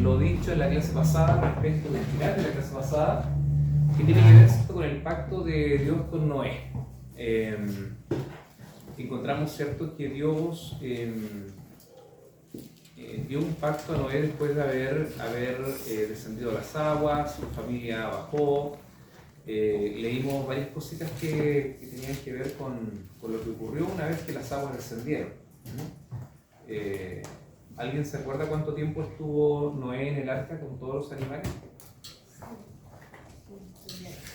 lo dicho en la clase pasada, respecto del final de la clase pasada, que tiene que ver con el pacto de Dios con Noé. Encontramos, ¿cierto?, que Dios dio un pacto a Noé después de haber descendido las aguas, su familia bajó. Leímos varias cositas que tenían que ver con lo que ocurrió una vez que las aguas descendieron. ¿Alguien se acuerda cuánto tiempo estuvo Noé en el arca con todos los animales?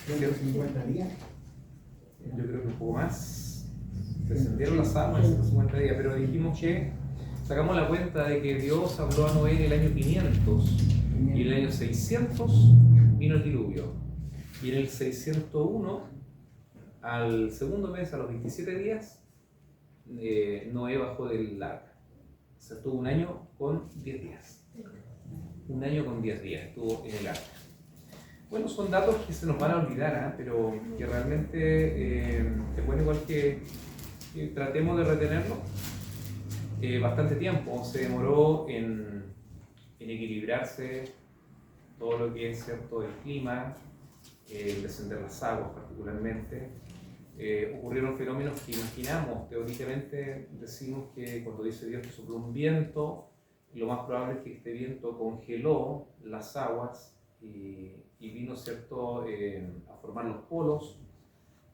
150 días. Yo creo que un poco más. Descendieron las aguas en 150 días, pero dijimos que sacamos la cuenta de que Dios habló a Noé en el año 500 y en el año 600 vino el diluvio. Y en el 601, al segundo mes, a los 27 días, Noé bajó del arca. O sea, estuvo un año con 10 días. Un año con 10 días estuvo en el arca. Bueno, son datos que se nos van a olvidar, pero que realmente es bueno igual que tratemos de retenerlo. Bastante tiempo se demoró en equilibrarse todo lo que es, ¿cierto?, el clima, el descender las aguas particularmente. Ocurrieron fenómenos que imaginamos, teóricamente decimos que cuando dice Dios que sopló un viento, lo más probable es que este viento congeló las aguas y vino, ¿cierto?, a formar los polos.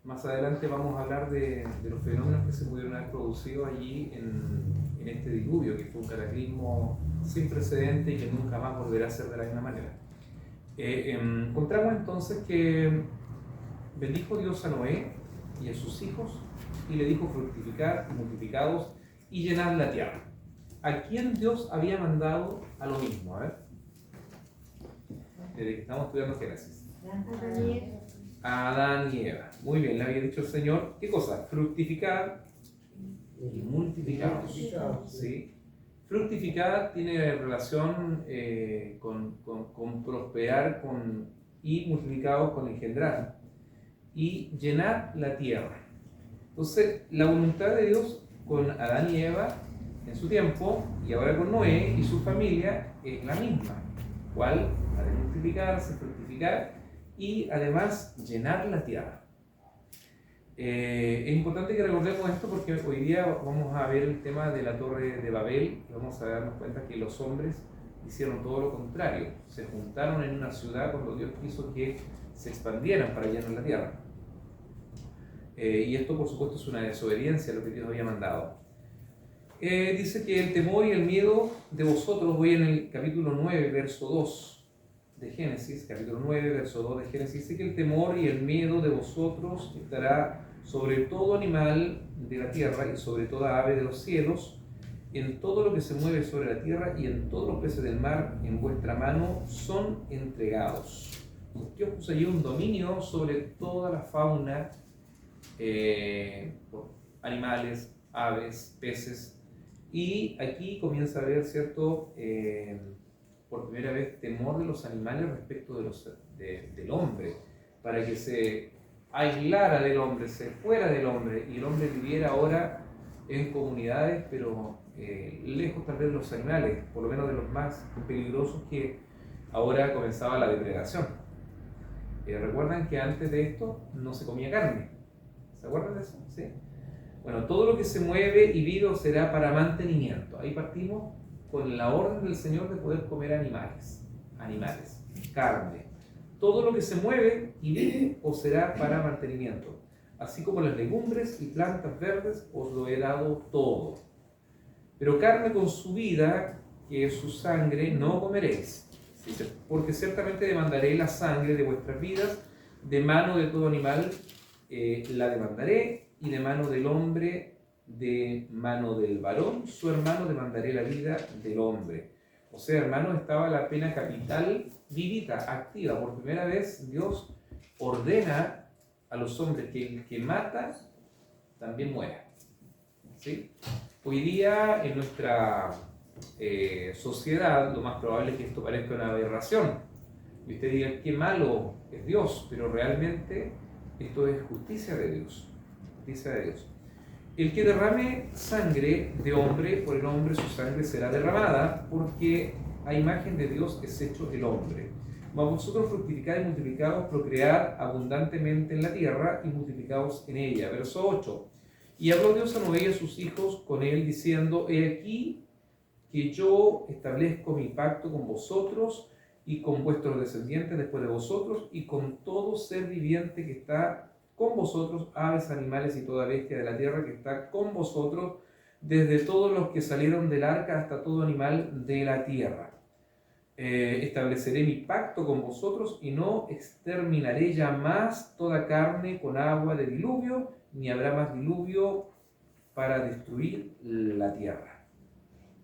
Más adelante vamos a hablar de los fenómenos que se pudieron haber producido allí en este diluvio, que fue un cataclismo sin precedente y que nunca más volverá a ser de la misma manera. Encontramos entonces que bendijo Dios a Noé y a sus hijos y le dijo fructificar y multiplicados y llenad la tierra. ¿A quién Dios había mandado a lo mismo? A ver, desde que estamos estudiando Génesis. A Adán y Eva. Muy bien, le había dicho el Señor, ¿qué cosa? Fructificar y multiplicados. ¿Sí? Fructificar tiene relación con prosperar y multiplicados con engendrar. Y llenar la tierra. Entonces, la voluntad de Dios con Adán y Eva en su tiempo, y ahora con Noé y su familia, es la misma. ¿Cuál? La de multiplicarse, fructificar y además llenar la tierra. Es importante que recordemos esto porque hoy día vamos a ver el tema de la Torre de Babel y vamos a darnos cuenta que los hombres hicieron todo lo contrario. Se juntaron en una ciudad cuando Dios quiso que se expandieran para llenar la tierra. Y esto, por supuesto, es una desobediencia a lo que Dios había mandado. Dice que el temor y el miedo de vosotros, voy en el capítulo 9, verso 2 de Génesis, capítulo 9, verso 2 de Génesis, dice que el temor y el miedo de vosotros estará sobre todo animal de la tierra y sobre toda ave de los cielos, en todo lo que se mueve sobre la tierra y en todos los peces del mar en vuestra mano son entregados. Dios puso allí un dominio sobre toda la fauna, animales, aves, peces, y aquí comienza a haber, ¿cierto?, por primera vez temor de los animales respecto del hombre, para que se aislara del hombre, se fuera del hombre, y el hombre viviera ahora en comunidades, pero lejos tal vez de los animales, por lo menos de los más peligrosos, que ahora comenzaba la depredación. ¿Recuerdan que antes de esto no se comía carne? ¿Se acuerdan de eso? ¿Sí? Bueno, todo lo que se mueve y vive será para mantenimiento. Ahí partimos con la orden del Señor de poder comer animales, carne. Todo lo que se mueve y vive os será para mantenimiento. Así como las legumbres y plantas verdes os lo he dado todo. Pero carne con su vida, que es su sangre, no comeréis. Porque ciertamente demandaré la sangre de vuestras vidas, de mano de todo animal la demandaré, y de mano del hombre, de mano del varón, su hermano demandaré la vida del hombre. O sea, hermanos, estaba la pena capital vivita, activa. Por primera vez Dios ordena a los hombres que el que mata también muera. ¿Sí? Hoy día en nuestra sociedad lo más probable es que esto parezca una aberración. Y usted diga, qué malo es Dios, pero realmente esto es justicia de Dios. Justicia de Dios. El que derrame sangre de hombre, por el hombre su sangre será derramada, porque a imagen de Dios es hecho el hombre. Mas vosotros fructificad y multiplicaos, procread abundantemente en la tierra y multiplicaos en ella. Verso 8. Y habló Dios a Noé y a sus hijos con él, diciendo: He aquí que yo establezco mi pacto con vosotros y con vuestros descendientes después de vosotros, y con todo ser viviente que está con vosotros, aves, animales y toda bestia de la tierra que está con vosotros, desde todos los que salieron del arca hasta todo animal de la tierra. Estableceré mi pacto con vosotros y no exterminaré ya más toda carne con agua de diluvio, ni habrá más diluvio para destruir la tierra.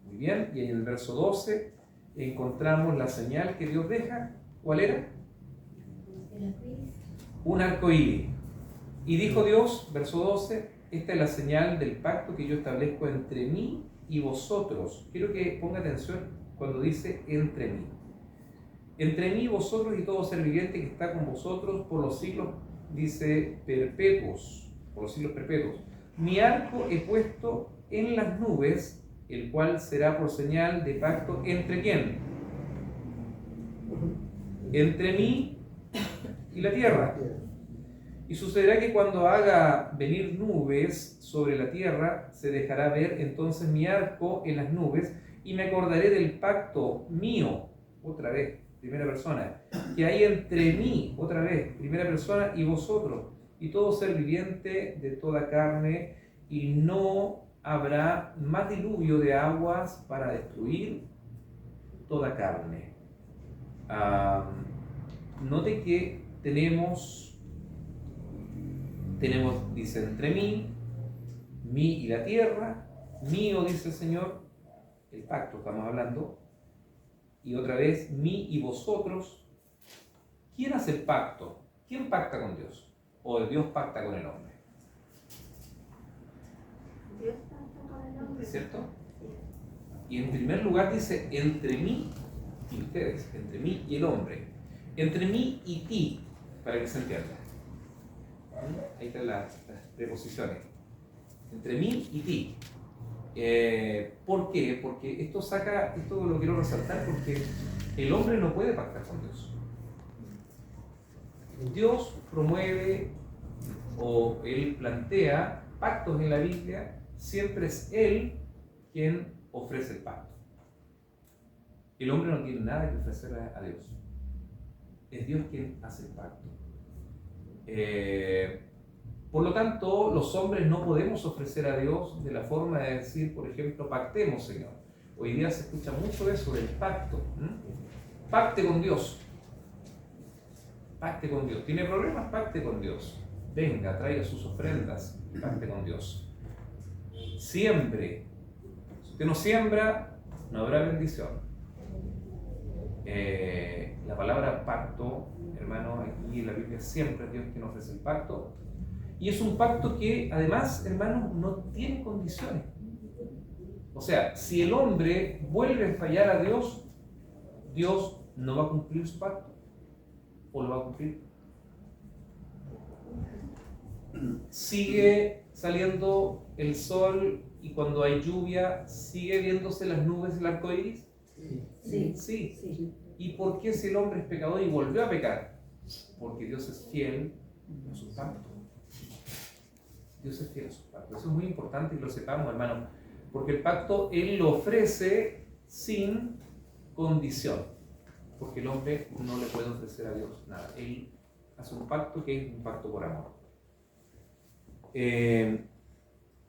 Muy bien, y en el verso 12 encontramos la señal que Dios deja. ¿Cuál era? Un arco iris. Y dijo Dios, verso 12, esta es la señal del pacto que yo establezco entre mí y vosotros. Quiero que ponga atención cuando dice entre mí. Entre mí y vosotros y todo ser viviente que está con vosotros por los siglos, dice, perpetuos, por los siglos perpetuos. Mi arco he puesto en las nubes, el cual será por señal de pacto entre ¿quién? Entre mí y la tierra. Y sucederá que cuando haga venir nubes sobre la tierra, se dejará ver entonces mi arco en las nubes, y me acordaré del pacto mío, otra vez, primera persona, que hay entre mí, otra vez, primera persona, y vosotros, y todo ser viviente de toda carne, y no habrá más diluvio de aguas para destruir toda carne. Note que tenemos, dice, entre mí y la tierra, mío, dice el Señor, el pacto estamos hablando, y otra vez, mí y vosotros. ¿Quién hace el pacto? ¿Quién pacta con Dios? ¿O Dios pacta con el hombre? Dios pacta con el hombre. ¿Cierto? Y en primer lugar dice, entre mí y ustedes, entre mí y el hombre, entre mí y ti, para que se entienda. Ahí están las preposiciones. Entre mí y ti. ¿Por qué? Porque esto lo quiero resaltar, porque el hombre no puede pactar con Dios. Dios promueve o Él plantea pactos en la Biblia, siempre es Él quien ofrece el pacto. El hombre no tiene nada que ofrecer a Dios. Es Dios quien hace el pacto. Por lo tanto, los hombres no podemos ofrecer a Dios de la forma de decir, por ejemplo, pactemos, Señor. Hoy día se escucha mucho eso del pacto. Pacte con Dios. Pacte con Dios. ¿Tiene problemas? Pacte con Dios. Venga, traiga sus ofrendas. Pacte con Dios. Siembre. Si usted no siembra, no habrá bendición. La palabra pacto, hermano, aquí en la Biblia siempre es Dios quien ofrece el pacto. Y es un pacto que, además, hermano, no tiene condiciones. O sea, si el hombre vuelve a fallar a Dios, Dios no va a cumplir su pacto. ¿O lo va a cumplir? Sigue saliendo el sol y cuando hay lluvia, ¿sigue viéndose las nubes del arco iris? Sí. ¿Y por qué si el hombre es pecador y volvió a pecar? Porque Dios es fiel a su pacto. Dios es fiel a su pacto. Eso es muy importante que lo sepamos, hermano, porque el pacto Él lo ofrece sin condición, porque el hombre no le puede ofrecer a Dios nada. Él hace un pacto que es un pacto por amor.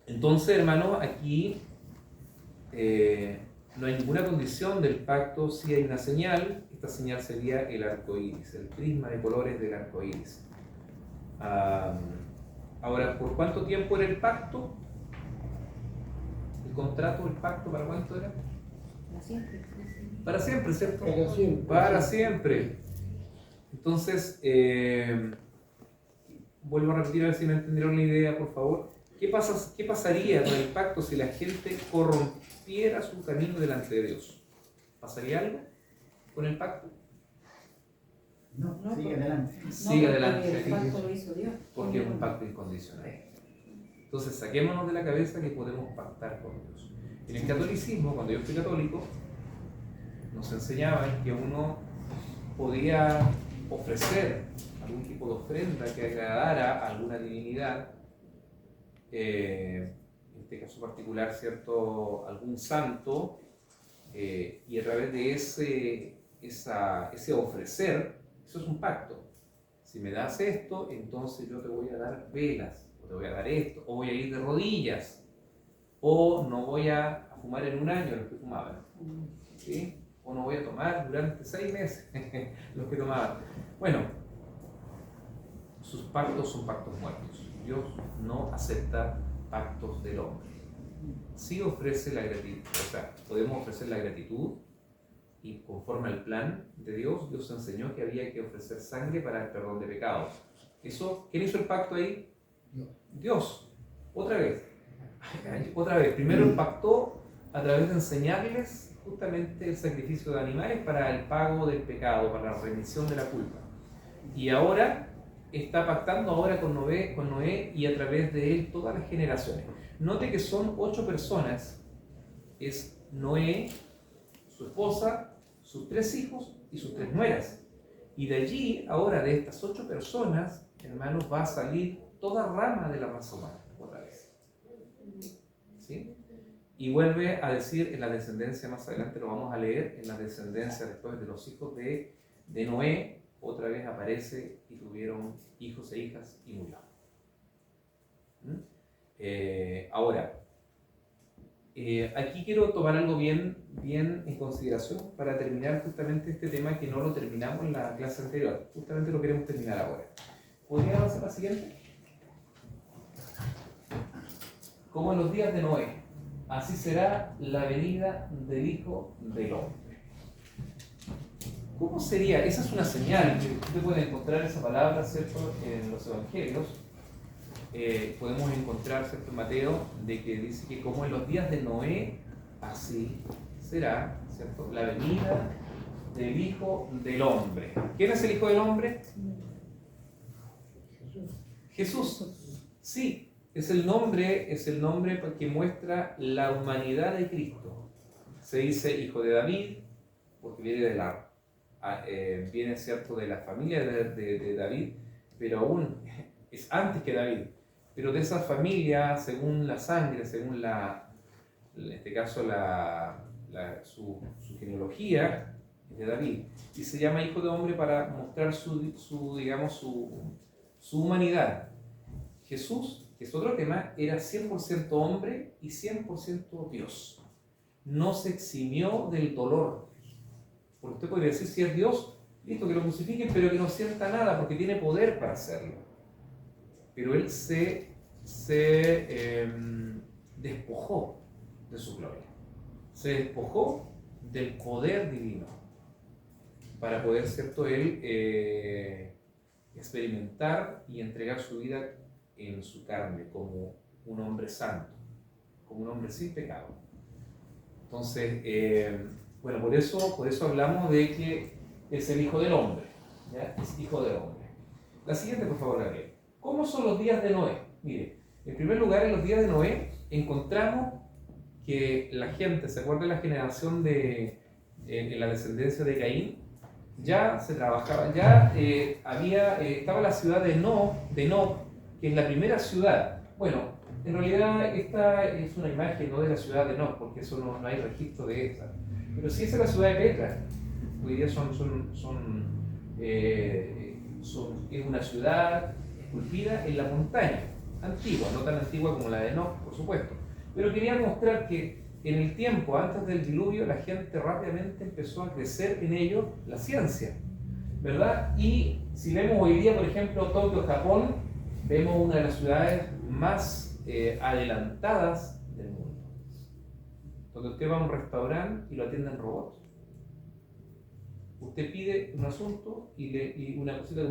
Entonces, hermano, aquí no hay ninguna condición del pacto. Si hay una señal, esta señal sería el arco iris, el prisma de colores del arco iris. Ahora, ¿por cuánto tiempo era el pacto? ¿El contrato, el pacto, para cuánto era? Para siempre. Para siempre, ¿cierto? Para siempre. Para siempre. Entonces, vuelvo a repetir a ver si me entendieron la idea, por favor. ¿Qué pasaría con el pacto si la gente corrompiera su camino delante de Dios? ¿Pasaría algo con el pacto? No, No, sigue porque- adelante. Sigue adelante. El pacto lo hizo Dios. Porque es un pacto incondicional. Entonces, saquémonos de la cabeza que podemos pactar con Dios. En el catolicismo, cuando yo fui católico, nos enseñaban que uno podía ofrecer algún tipo de ofrenda que agradara a alguna divinidad, en este caso particular, ¿cierto?, algún santo, y a través de ese ofrecer, eso es un pacto. Si me das esto, entonces yo te voy a dar velas, o te voy a dar esto, o voy a ir de rodillas, o no voy a fumar en un año los que fumaban, ¿sí? O no voy a tomar durante 6 meses los que tomaban. Bueno, sus pactos son pactos muertos. Dios no acepta pactos del hombre. Sí ofrece la gratitud, o sea, podemos ofrecer la gratitud, y conforme al plan de Dios, Dios enseñó que había que ofrecer sangre para el perdón de pecados. Eso, ¿quién hizo el pacto ahí? Dios. Otra vez. Primero pactó a través de enseñarles justamente el sacrificio de animales para el pago del pecado, para la remisión de la culpa. Y ahora está pactando ahora con Noé y a través de él todas las generaciones. Note que son 8 personas. Es Noé, su esposa, sus 3 hijos y sus 3 nueras. Y de allí, ahora de estas 8 personas, hermanos, va a salir toda rama de la raza humana, otra vez. ¿Sí? Y vuelve a decir en la descendencia, más adelante lo vamos a leer, en la descendencia después de los hijos de Noé, otra vez aparece y tuvieron hijos e hijas y murió. Ahora, aquí quiero tomar algo bien en consideración para terminar justamente este tema que no lo terminamos en la clase anterior. Justamente lo queremos terminar ahora. ¿Podría avanzar la siguiente? Como en los días de Noé, así será la venida del Hijo del Hombre. ¿Cómo sería? Esa es una señal que usted puede encontrar esa palabra, ¿cierto?, en los evangelios. Podemos encontrar, ¿cierto?, en Mateo, de que dice que como en los días de Noé, así será, ¿cierto?, la venida del Hijo del Hombre. ¿Quién es el Hijo del Hombre? Jesús. Sí, es el nombre que muestra la humanidad de Cristo. Se dice Hijo de David, porque viene, ¿cierto?, de la familia de David, pero aún es antes que David. Pero de esa familia, según la sangre, según en este caso su genealogía, es de David. Y se llama Hijo de Hombre para mostrar su humanidad. Jesús, que es otro tema, era 100% hombre y 100% Dios. No se eximió del dolor. Porque usted podría decir, si es Dios, listo, que lo crucifiquen, pero que no sienta nada, porque tiene poder para hacerlo. Pero él se despojó de su gloria, se despojó del poder divino para poder, ¿cierto?, él experimentar y entregar su vida en su carne como un hombre santo, como un hombre sin pecado. Entonces, bueno, por eso hablamos de que es el Hijo del Hombre, ¿ya? Es Hijo del Hombre. La siguiente, por favor, Gabriel. ¿Cómo son los días de Noé? Mire, en primer lugar, en los días de Noé encontramos que la gente, ¿se acuerda de la generación en la descendencia de Caín? Ya se trabajaba, estaba la ciudad de Nob, que es la primera ciudad. Bueno, en realidad esta es una imagen no de la ciudad de Nob, porque eso no hay registro de esta. Pero sí es la ciudad de Petra. Hoy día es una ciudad esculpida en la montaña, antigua, no tan antigua como la de Nob, por supuesto. Pero quería mostrar que en el tiempo antes del diluvio la gente rápidamente empezó a crecer en ello la ciencia, ¿verdad? Y si vemos hoy día, por ejemplo, Tokio, Japón, vemos una de las ciudades más adelantadas del mundo, donde usted va a un restaurante y lo atienden robots. Usted pide un asunto y una cosita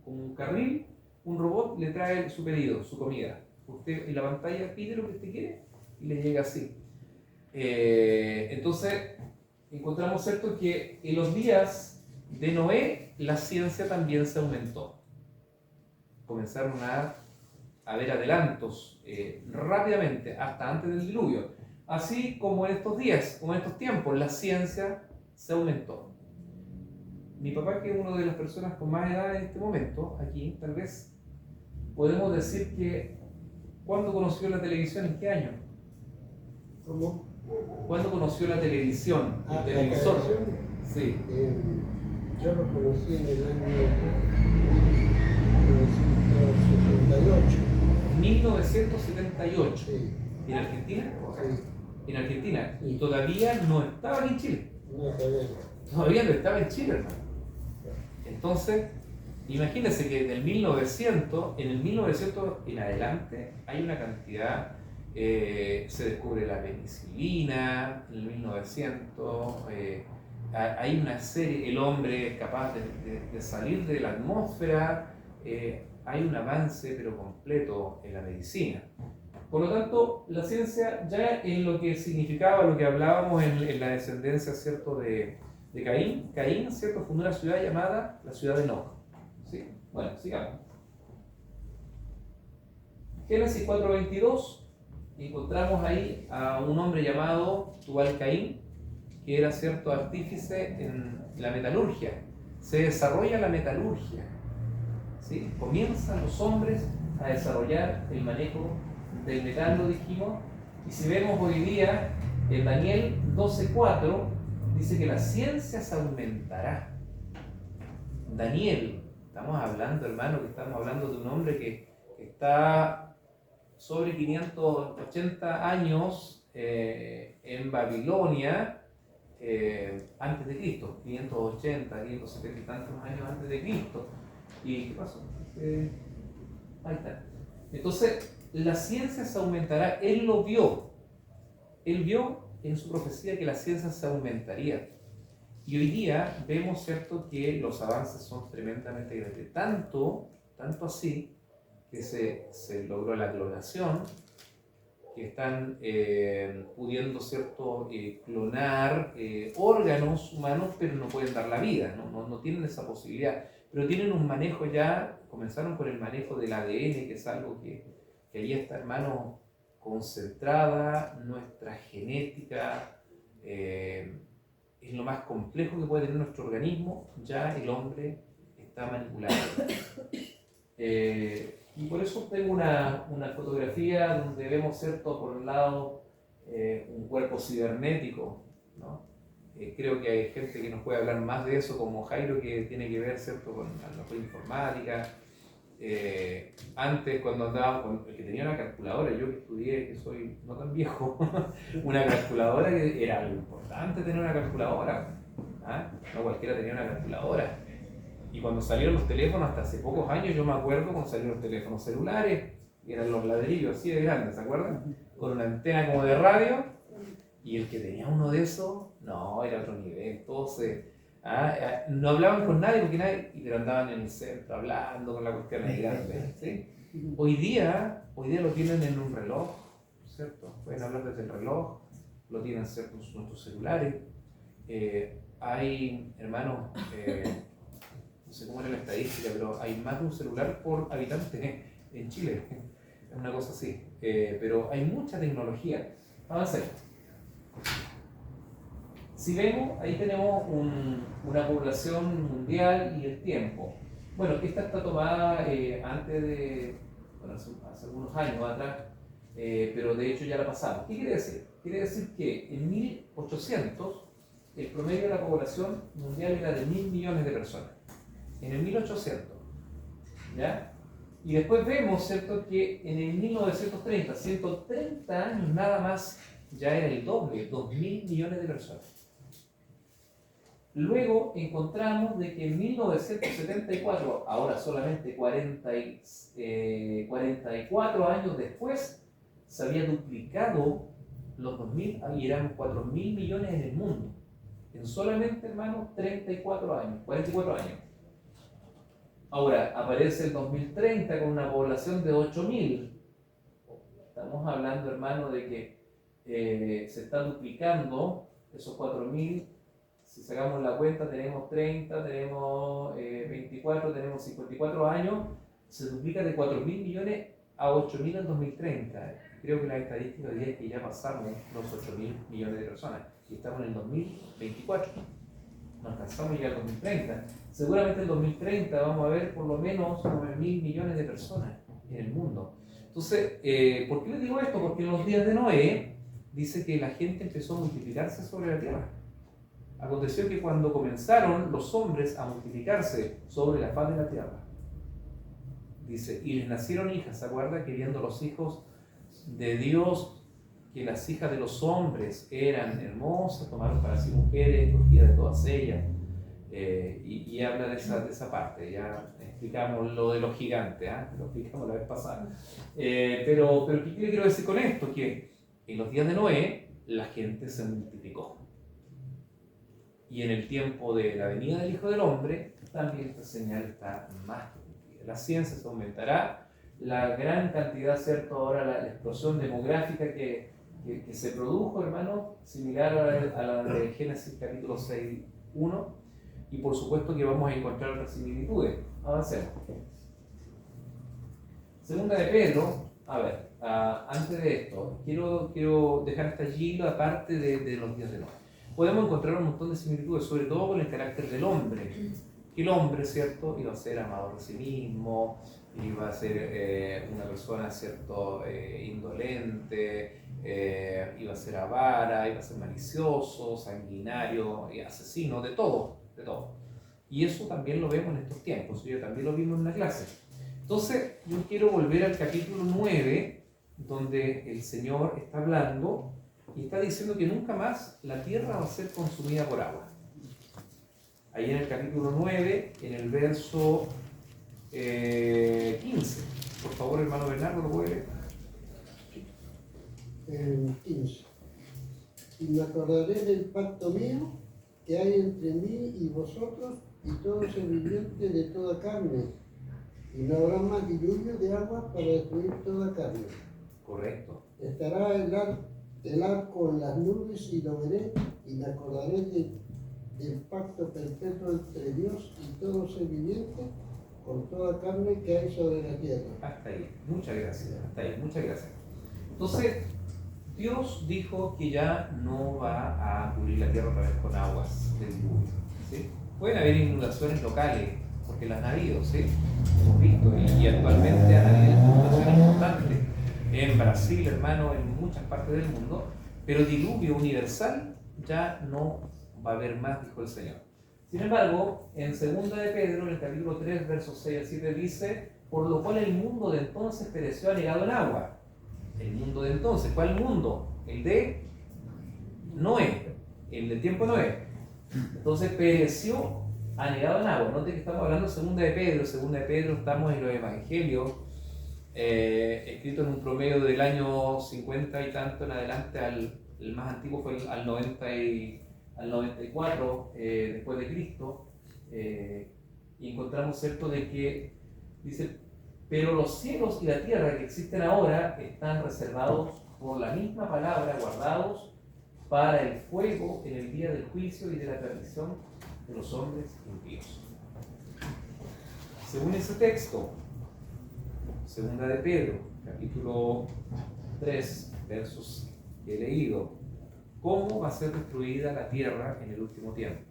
como un carril, un robot le trae su pedido, su comida. Usted en la pantalla pide lo que usted quiere y le llega así. Entonces, encontramos, ¿cierto?, que en los días de Noé la ciencia también se aumentó. Comenzaron a haber adelantos rápidamente, hasta antes del diluvio. Así como en estos días, como en estos tiempos, la ciencia se aumentó. Mi papá, que es una de las personas con más edad en este momento, aquí, tal vez podemos decir que, ¿cuándo conoció la televisión? ¿En qué año? ¿Cómo? ¿Cuándo conoció la televisión? El ¿La televisor. televisión? Sí. Yo lo conocí en el año 1978. 1978. Sí, ¿En Argentina? sí. En Argentina. Sí. Todavía no estaba en Chile. No, todavía no. Todavía no estaba en Chile, hermano. Entonces, imagínense que en el 1900 en adelante hay una cantidad, se descubre la penicilina en el 1900, hay una serie, el hombre es capaz de salir de la atmósfera, hay un avance pero completo en la medicina. Por lo tanto, la ciencia ya en lo que significaba, lo que hablábamos en la descendencia, ¿cierto?, de Caín. Caín, ¿cierto?, fundó una ciudad llamada la ciudad de Enoch. ¿Sí? Bueno, sigamos. Génesis 4:22, encontramos ahí a un hombre llamado Tubal Caín, que era cierto artífice en la metalurgia. Se desarrolla la metalurgia. ¿Sí? Comienzan los hombres a desarrollar el manejo del metal, lo dijimos. Y si vemos hoy día, en Daniel 12:4, dice que la ciencia se aumentará. Daniel, estamos hablando, hermano, que estamos hablando de un hombre que está sobre 580 años en Babilonia, antes de Cristo, 580, 570 y tantos años antes de Cristo. ¿Y qué pasó? Ahí está. Entonces, la ciencia se aumentará. Él lo vio. Él vio en su profecía que la ciencia se aumentaría. Y hoy día vemos, ¿cierto?, que los avances son tremendamente grandes. Tanto así, que se logró la clonación, que están pudiendo, ¿cierto?, clonar órganos humanos, pero no pueden dar la vida, no tienen esa posibilidad. Pero tienen un manejo ya, comenzaron con el manejo del ADN, que es algo que ahí está, hermano, concentrada nuestra genética, es lo más complejo que puede tener nuestro organismo, ya el hombre está manipulado. Y por eso tengo una fotografía donde vemos, ¿cierto?, por un lado un cuerpo cibernético, ¿no? Creo que hay gente que nos puede hablar más de eso, como Jairo, que tiene que ver, ¿cierto?, con la informática. Antes, cuando andaba con el que tenía una calculadora, yo que estudié, que soy no tan viejo, una calculadora, que era algo importante tener una calculadora. ¿Ah? No cualquiera tenía una calculadora. Y cuando salieron los teléfonos, hasta hace pocos años, yo me acuerdo cuando salieron los teléfonos celulares, que eran los ladrillos así de grandes, ¿se acuerdan? Con una antena como de radio, y el que tenía uno de esos, no, era otro nivel. Todos no hablaban con nadie, pero andaban en el centro hablando con la cuestión ahí grande, ¿sí? Hoy día lo tienen en un reloj, ¿cierto? Pueden hablar desde el reloj, lo tienen, ¿cierto?, en nuestros celulares. Hay, hermanos, no sé cómo era la estadística, pero hay más de un celular por habitante en Chile. Es una cosa así. Pero hay mucha tecnología. Avancemos. Si vemos, ahí tenemos una población mundial y el tiempo. Bueno, esta está tomada antes de, bueno, hace algunos años atrás, pero de hecho ya la pasamos. ¿Qué quiere decir? Quiere decir que en 1800 el promedio de la población mundial era de 1.000 millones de personas. En el 1800, ¿ya? Y después vemos, ¿cierto?, que en el 1930, 130 años nada más, ya era el doble, 2.000 millones de personas. Luego encontramos de que en 1974, ahora solamente 44 años después, se había duplicado los 2.000 y eran 4.000 millones en el mundo. En solamente, hermanos, 44 años. Ahora, aparece el 2030 con una población de 8.000. Estamos hablando, hermano, de que se está duplicando esos 4.000. Si sacamos la cuenta, tenemos 30, tenemos 24, tenemos 54 años. Se duplica de 4.000 millones a 8.000 en 2030. Creo que la estadística diría que ya pasamos los 8.000 millones de personas y estamos en el 2024. no alcanzamos ya al 2030. Seguramente en 2030 vamos a ver por lo menos 9.000 millones de personas en el mundo. Entonces, ¿por qué les digo esto? Porque en los días de Noé dice que la gente empezó a multiplicarse sobre la tierra. Aconteció que cuando comenzaron los hombres a multiplicarse sobre la faz de la tierra, dice, y les nacieron hijas, ¿se acuerda? Que viendo los hijos de Dios, que las hijas de los hombres eran hermosas, tomaron para sí mujeres, escogidas de todas ellas, y habla de esa parte. Ya explicamos lo de los gigantes, lo explicamos la vez pasada. Pero ¿qué le quiero decir con esto? Que en los días de Noé la gente se multiplicó. Y en el tiempo de la venida del Hijo del Hombre, también esta señal está más que cumplida. La ciencia se aumentará, la gran cantidad, ¿cierto? Ahora la explosión demográfica que se produjo, hermano, similar a la de Génesis capítulo 6:1, y por supuesto que vamos a encontrar otras similitudes. Avancemos. Segunda de Pedro, a ver, antes de esto, quiero dejar hasta allí la parte de los días de Noé. Podemos encontrar un montón de similitudes, sobre todo con el carácter del hombre. Que el hombre, ¿cierto?, iba a ser amador de sí mismo, iba a ser una persona, ¿cierto?, indolente, iba a ser avara, iba a ser malicioso, sanguinario, y asesino, de todo, de todo. Y eso también lo vemos en estos tiempos, yo también lo vimos en la clase. Entonces, yo quiero volver al capítulo 9, donde el Señor está hablando y está diciendo que nunca más la tierra va a ser consumida por agua. Ahí en el capítulo 9, en el verso 15. Por favor, hermano Bernardo, ¿lo puede leer? 15. Y me acordaré del pacto mío que hay entre mí y vosotros y todo ser viviente de toda carne. Y no habrá más diluvio de agua para destruir toda carne. Correcto. Estará el arco en las nubes y lo veré, y me acordaré del pacto perpetuo entre Dios y todo ser viviente con toda carne que hay sobre la tierra. Hasta ahí. Muchas gracias. Hasta ahí. Muchas gracias. Entonces, Dios dijo que ya no va a cubrir la tierra otra vez con aguas del diluvio, ¿sí? Pueden haber inundaciones locales, porque las han habido, ¿sí? Hemos visto, y actualmente han habido inundaciones importantes en Brasil, hermano, en muchas partes del mundo, pero diluvio universal ya no va a haber más, dijo el Señor. Sin embargo, en 2 de Pedro, en el capítulo 3, versos 6 al 7, dice, por lo cual el mundo de entonces pereció anegado en agua. El mundo de entonces, ¿cuál mundo? El de Noé, el del tiempo de Noé. Entonces pereció anegado en agua. Note que estamos hablando de 2 de Pedro. 2 de Pedro, estamos en los evangelios, escrito en un promedio del año 50 y tanto en adelante, el más antiguo fue al 94 después de Cristo, y encontramos, ¿cierto?, de que dice, pero los cielos y la tierra que existen ahora están reservados por la misma palabra, guardados para el fuego en el día del juicio y de la perdición de los hombres impíos. Según ese texto, 2 de Pedro, capítulo 3, versos que he leído, ¿cómo va a ser destruida la tierra en el último tiempo?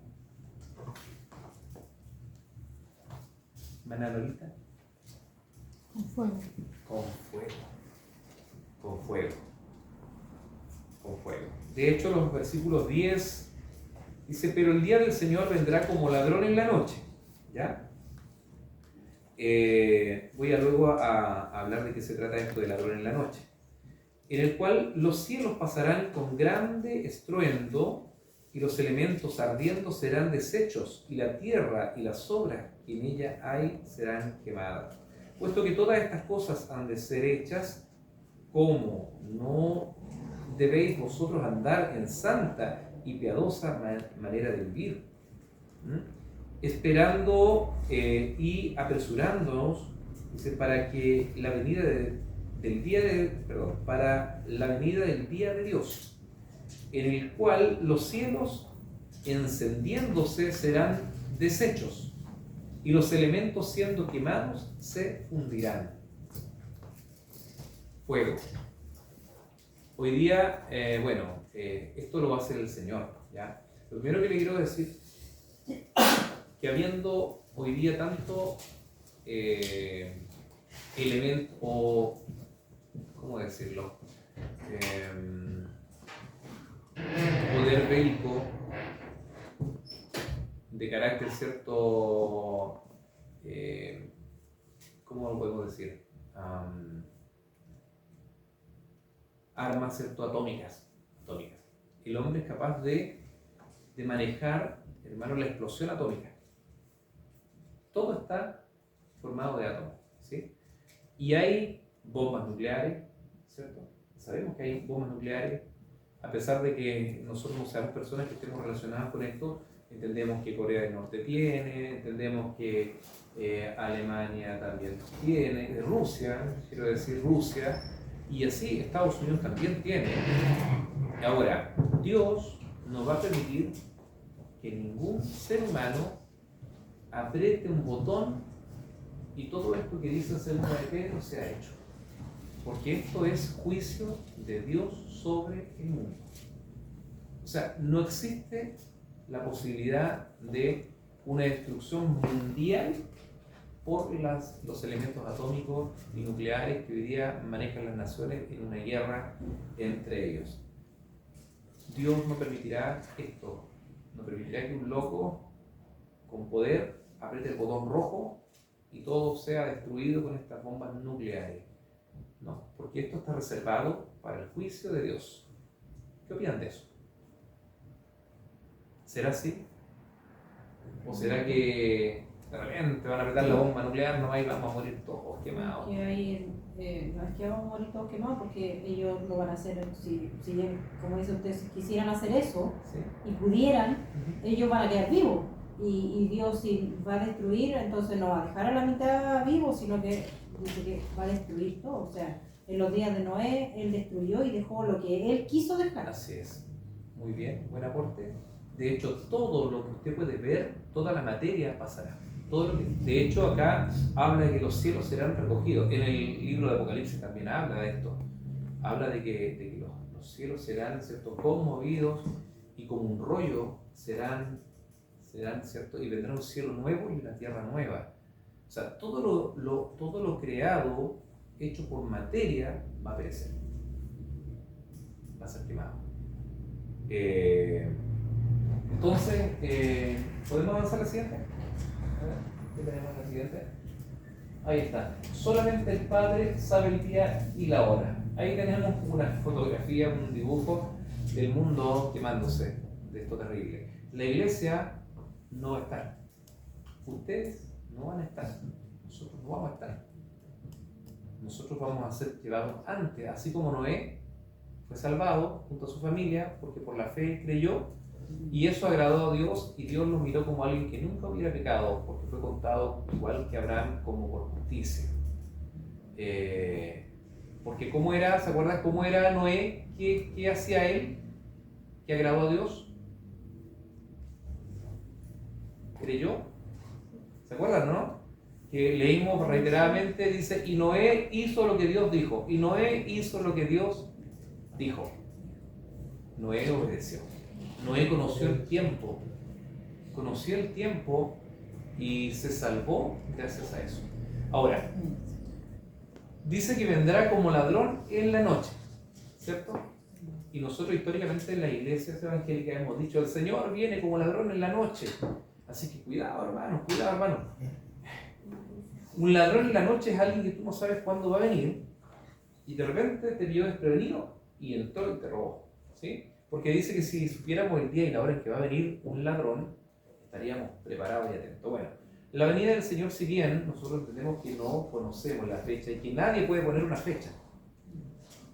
Manalolita. Con fuego. Con fuego. Con fuego. Con fuego. De hecho, los versículos 10 dice, pero el día del Señor vendrá como ladrón en la noche. ¿Ya? Voy luego a hablar de qué se trata esto de ladrón en la noche. En el cual los cielos pasarán con grande estruendo, y los elementos ardiendo serán deshechos, y la tierra y las obras que en ella hay serán quemadas. Puesto que todas estas cosas han de ser hechas, ¿cómo no debéis vosotros andar en santa y piadosa manera de vivir? Esperando y apresurándonos, dice, para que la venida para la venida del día de Dios, en el cual los cielos encendiéndose serán deshechos, y los elementos siendo quemados se fundirán. Fuego. Hoy día, esto lo va a hacer el Señor, ¿ya? Lo primero que le quiero decir que habiendo hoy día tanto elemento, o ¿cómo decirlo? Poder bélico de carácter cierto, ¿cómo lo podemos decir? Armas cierto atómicas. El hombre es capaz de manejar, hermano, la explosión atómica. Todo está formado de átomos, ¿sí? Y hay bombas nucleares, ¿cierto? Sabemos que hay bombas nucleares, a pesar de que nosotros no seamos personas que estemos relacionadas con esto. Entendemos que Corea del Norte tiene, entendemos que Alemania también tiene, Rusia, quiero decir Rusia, y así Estados Unidos también tiene. Ahora, Dios no va a permitir que ningún ser humano apriete un botón y todo esto que dice el 2 de Pedro sea hecho. Porque esto es juicio de Dios sobre el mundo. O sea, no existe la posibilidad de una destrucción mundial por los elementos atómicos y nucleares que hoy día manejan las naciones en una guerra entre ellos. Dios no permitirá esto, no permitirá que un loco con poder apriete el botón rojo y todo sea destruido con estas bombas nucleares. No, porque esto está reservado para el juicio de Dios. ¿Qué opinan de eso? ¿Será así? ¿O será que de repente van a apretar la bomba nuclear nomás y vamos a morir todos quemados? No es que vamos a morir todos quemados porque ellos lo van a hacer, si como dice usted, si quisieran hacer eso ¿Sí? y pudieran, ellos van a quedar vivos. Y Dios, si va a destruir, entonces no va a dejar a la mitad vivos, sino que dice que va a destruir todo. O sea, en los días de Noé, Él destruyó y dejó lo que Él quiso dejar. Así es. Muy bien, buen aporte. De hecho, todo lo que usted puede ver, toda la materia pasará. De hecho, acá habla de que los cielos serán recogidos. En el libro de Apocalipsis también habla de esto. Habla de que los cielos serán, ¿cierto?, conmovidos y como un rollo serán, ¿cierto?, y vendrá un cielo nuevo y una tierra nueva. O sea, todo lo creado, hecho por materia, va a perecer. Va a ser quemado. Entonces, ¿podemos avanzar a la siguiente? A ver, ¿qué tenemos en la siguiente? Ahí está. Solamente el Padre sabe el día y la hora. Ahí tenemos una fotografía, un dibujo del mundo quemándose, de esto terrible. La iglesia no va a estar. Ustedes no van a estar. Nosotros no vamos a estar. Nosotros vamos a ser llevados antes, así como Noé fue salvado junto a su familia porque por la fe creyó. Y eso agradó a Dios y Dios lo miró como alguien que nunca hubiera pecado porque fue contado igual que Abraham como por justicia. Porque ¿cómo era? ¿Se acuerdan cómo era Noé? ¿Qué hacía él? ¿Qué agradó a Dios? ¿Creyó? ¿Se acuerdan, no? Que leímos reiteradamente, dice, y Noé hizo lo que Dios dijo. Y Noé hizo lo que Dios dijo. Noé obedeció. Noé conoció el tiempo y se salvó gracias a eso. Ahora, dice que vendrá como ladrón en la noche, ¿cierto? Y nosotros históricamente en las iglesias evangélicas hemos dicho, el Señor viene como ladrón en la noche. Así que cuidado, hermano, cuidado, hermano. Un ladrón en la noche es alguien que tú no sabes cuándo va a venir y de repente te pilló desprevenido y entró y te robó, ¿sí? Porque dice que si supiéramos el día y la hora en que va a venir un ladrón, estaríamos preparados y atentos. Bueno, la venida del Señor, si bien nosotros entendemos que no conocemos la fecha y que nadie puede poner una fecha.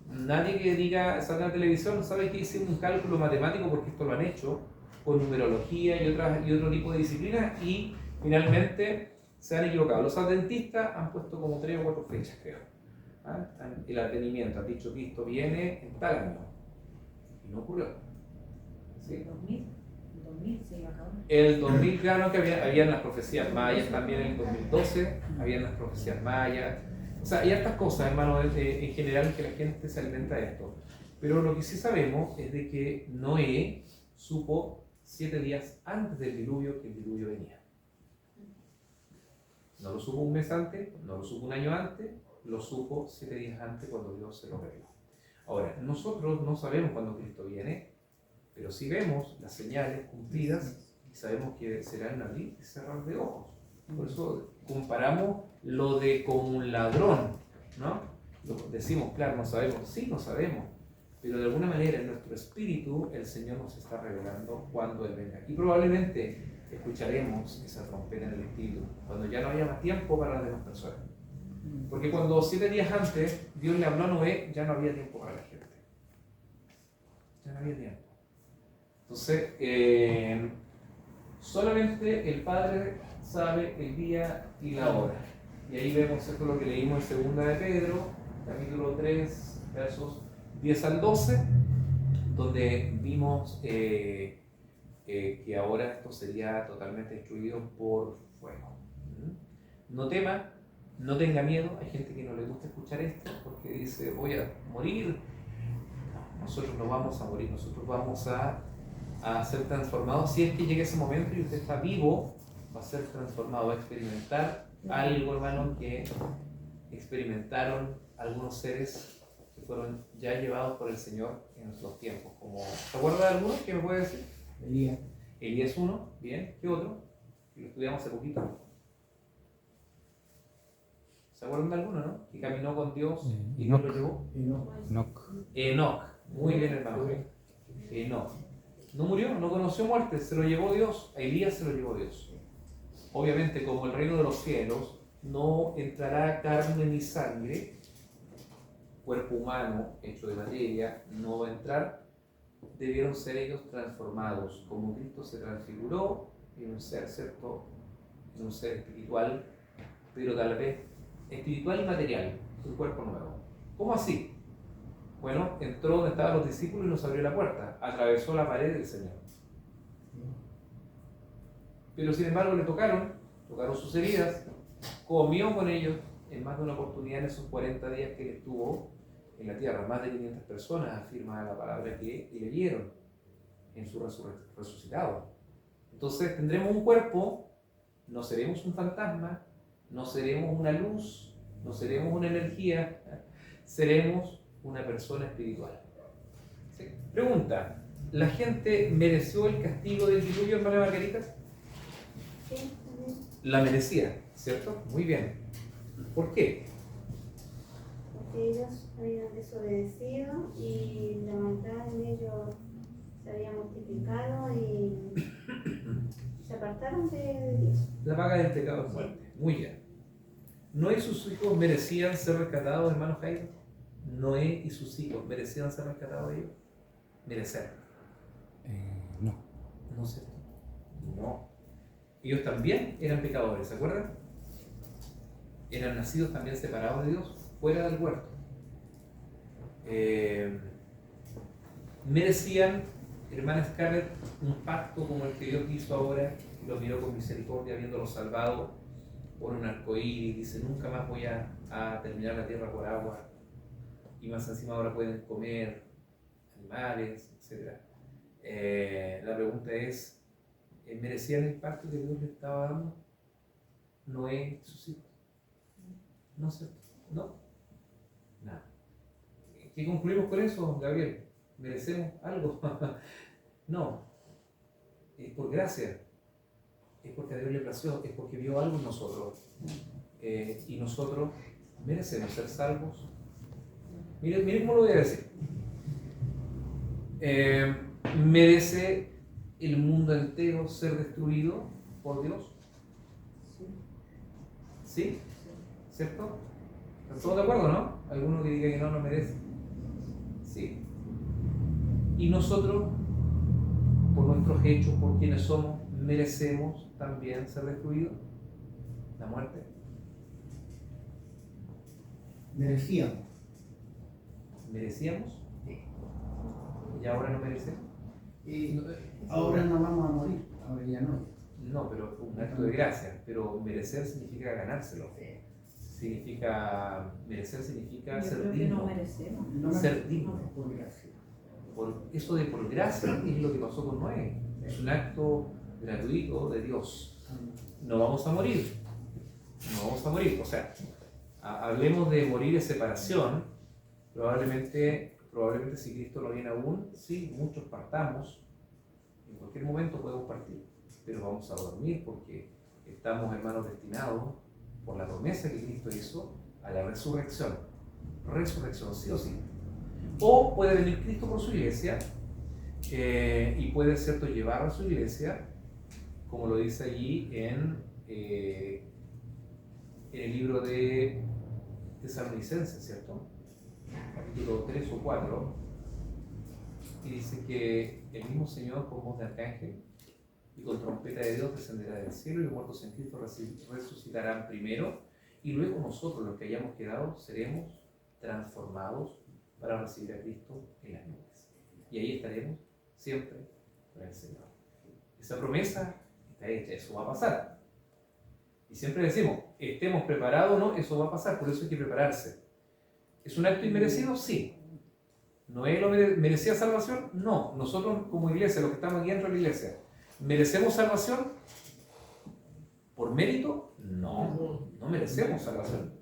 Nadie que diga, salga en la televisión, sabe que hice un cálculo matemático porque esto lo han hecho con numerología y otro tipo de disciplinas y finalmente se han equivocado. Los adventistas han puesto como 3 o 4 fechas, creo. ¿Ah? El advenimiento, han dicho que esto viene en tal año. Y no ocurrió. ¿Sí? El 2000 se iba a acabar. El 2000, claro que habían las profecías mayas, también en el 2012 habían las profecías mayas. O sea, hay estas cosas, hermano, en general que la gente se alimenta de esto. Pero lo que sí sabemos es de que Noé supo 7 días antes del diluvio, que el diluvio venía. No lo supo un mes antes, no lo supo un año antes, lo supo 7 días antes cuando Dios se lo reveló. Ahora, nosotros no sabemos cuándo Cristo viene, pero sí vemos las señales cumplidas y sabemos que será en abrir y cerrar de ojos. Por eso comparamos lo de como un ladrón, ¿no? Decimos, claro, no sabemos, sí, no sabemos, pero de alguna manera en nuestro espíritu el Señor nos está revelando cuándo Él venga. Y probablemente escucharemos esa trompeta en el espíritu, cuando ya no haya más tiempo para las demás personas. Porque cuando 7 días antes Dios le habló a Noé, ya no había tiempo para la gente. Ya no había tiempo. Entonces, solamente el Padre sabe el día y la hora. Y ahí vemos esto lo que leímos en 2 de Pedro, capítulo 3, versos 10 al 12, donde vimos que ahora esto sería totalmente destruido por fuego. No tema, no tenga miedo. Hay gente que no le gusta escuchar esto porque dice, voy a morir. No, nosotros no vamos a morir, nosotros vamos a ser transformados. Si es que llega ese momento y usted está vivo, va a ser transformado, va a experimentar algo, hermano, que experimentaron algunos seres que fueron ya llevados por el Señor en nuestros tiempos. Como, ¿se acuerda de algunos que me puede decir? Elías. Elías uno, bien. ¿Qué otro? Que lo estudiamos hace poquito. ¿Se acuerdan de alguno, no? Que caminó con Dios y Dios lo llevó. Enoc. Muy bien, hermano. Enoc. No murió, no conoció muerte, se lo llevó Dios. A Elías se lo llevó Dios. Obviamente, como el reino de los cielos no entrará carne ni sangre, cuerpo humano hecho de materia, no va a entrar, debieron ser ellos transformados, como Cristo se transfiguró en un ser, ¿cierto? En un ser espiritual, pero tal vez espiritual y material, un cuerpo nuevo. ¿Cómo así? Bueno, entró donde estaban los discípulos y nos abrió la puerta, atravesó la pared del Señor. Pero sin embargo le tocaron sus heridas, comió con ellos en más de una oportunidad en esos 40 días que él estuvo en la tierra. Más de 500 personas afirma la palabra que le vieron en su resucitado. Entonces tendremos un cuerpo, no seremos un fantasma, no seremos una luz, no seremos una energía, seremos una persona espiritual. ¿Sí? Pregunta, ¿la gente mereció el castigo del diluvio, hermana Margarita? Sí. La merecía, ¿cierto? Muy bien. ¿Por qué? Porque ellos habían desobedecido y la maldad en ellos se había multiplicado y se apartaron de Dios. La paga del pecado es muerte. Muy bien. ¿Noé y sus hijos merecían ser rescatados, hermano Jairo? ¿Noé y sus hijos merecían ser rescatados ellos? Merecer. No. No sé. No. Ellos también eran pecadores, ¿se acuerdan? Eran nacidos también separados de Dios, fuera del huerto. Merecían, hermana Scarlett, un pacto como el que Dios hizo ahora, y los miró con misericordia, habiéndolos salvado por un arcoíris. Dice, nunca más voy a terminar la tierra por agua, y más encima ahora pueden comer animales, etc. La pregunta es, ¿merecían el pacto que Dios les estaba dando? Noé y sus hijos. No sé, no, nada. ¿Qué concluimos con eso, Gabriel? ¿Merecemos algo? No, es por gracia, es porque a Dios le plació, es porque vio algo en nosotros, y nosotros merecemos ser salvos. Miren cómo lo voy a decir. ¿Merece el mundo entero ser destruido por Dios? ¿Sí? ¿Cierto? ¿Están todos de acuerdo, no? ¿Alguno que diga que no merece? Sí. Y nosotros, por nuestros hechos, por quienes somos, merecemos también ser destruidos. La muerte. Merecíamos. ¿Merecíamos? ¿Y ahora no merecemos? Y ahora no vamos a morir, ahora ya no. No, pero un acto de gracia. Pero merecer significa ganárselo. Merecer significa Yo ser creo que digno. no merecemos. Ser digno. Por gracia. Eso de por gracia es lo que pasó con Noé. Es un acto gratuito de Dios. No vamos a morir. No vamos a morir. O sea, hablemos de morir en separación. Probablemente si Cristo no viene aún, sí, muchos partamos. En cualquier momento podemos partir. Pero vamos a dormir porque estamos, hermanos, destinados por la promesa que Cristo hizo a la resurrección. Resurrección, sí o sí. O puede venir Cristo por su iglesia y puede, cierto, llevar a su iglesia, como lo dice allí en el libro de Tesalonicenses, ¿cierto? Capítulo 3 o 4, y dice que el mismo Señor con voz de arcángel y con trompeta de Dios descenderá del cielo y los muertos en Cristo resucitarán primero y luego nosotros, los que hayamos quedado, seremos transformados para recibir a Cristo en las nubes. Y ahí estaremos siempre con el Señor. Esa promesa está hecha, eso va a pasar. Y siempre decimos, estemos preparados o no, eso va a pasar, por eso hay que prepararse. ¿Es un acto inmerecido? Sí. ¿Noé lo merecía salvación? No. Nosotros como iglesia, los que estamos aquí dentro de la iglesia, ¿merecemos salvación? ¿Por mérito? No, no merecemos salvación.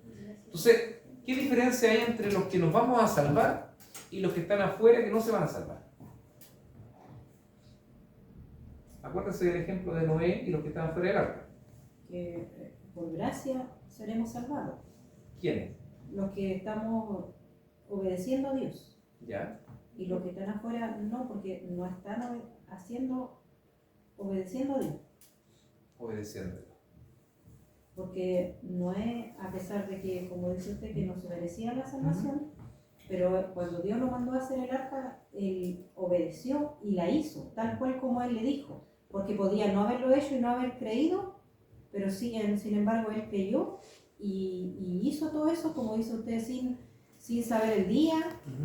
Entonces, ¿qué diferencia hay entre los que nos vamos a salvar y los que están afuera que no se van a salvar? Acuérdense del ejemplo de Noé y los que estaban fuera del arca. Que por gracia seremos salvados. ¿Quiénes? Los que estamos obedeciendo a Dios. ¿Ya? Y los que están afuera no, porque no están obedeciendo a Dios. Obedeciendo. Porque Noé, a pesar de que, como dice usted, que no se merecía la salvación, pero cuando Dios lo mandó a hacer el arca, él obedeció y la hizo, tal cual como él le dijo. Porque podía no haberlo hecho y no haber creído, pero sí, sin embargo, él creyó y hizo todo eso, como dice usted, sin saber el día,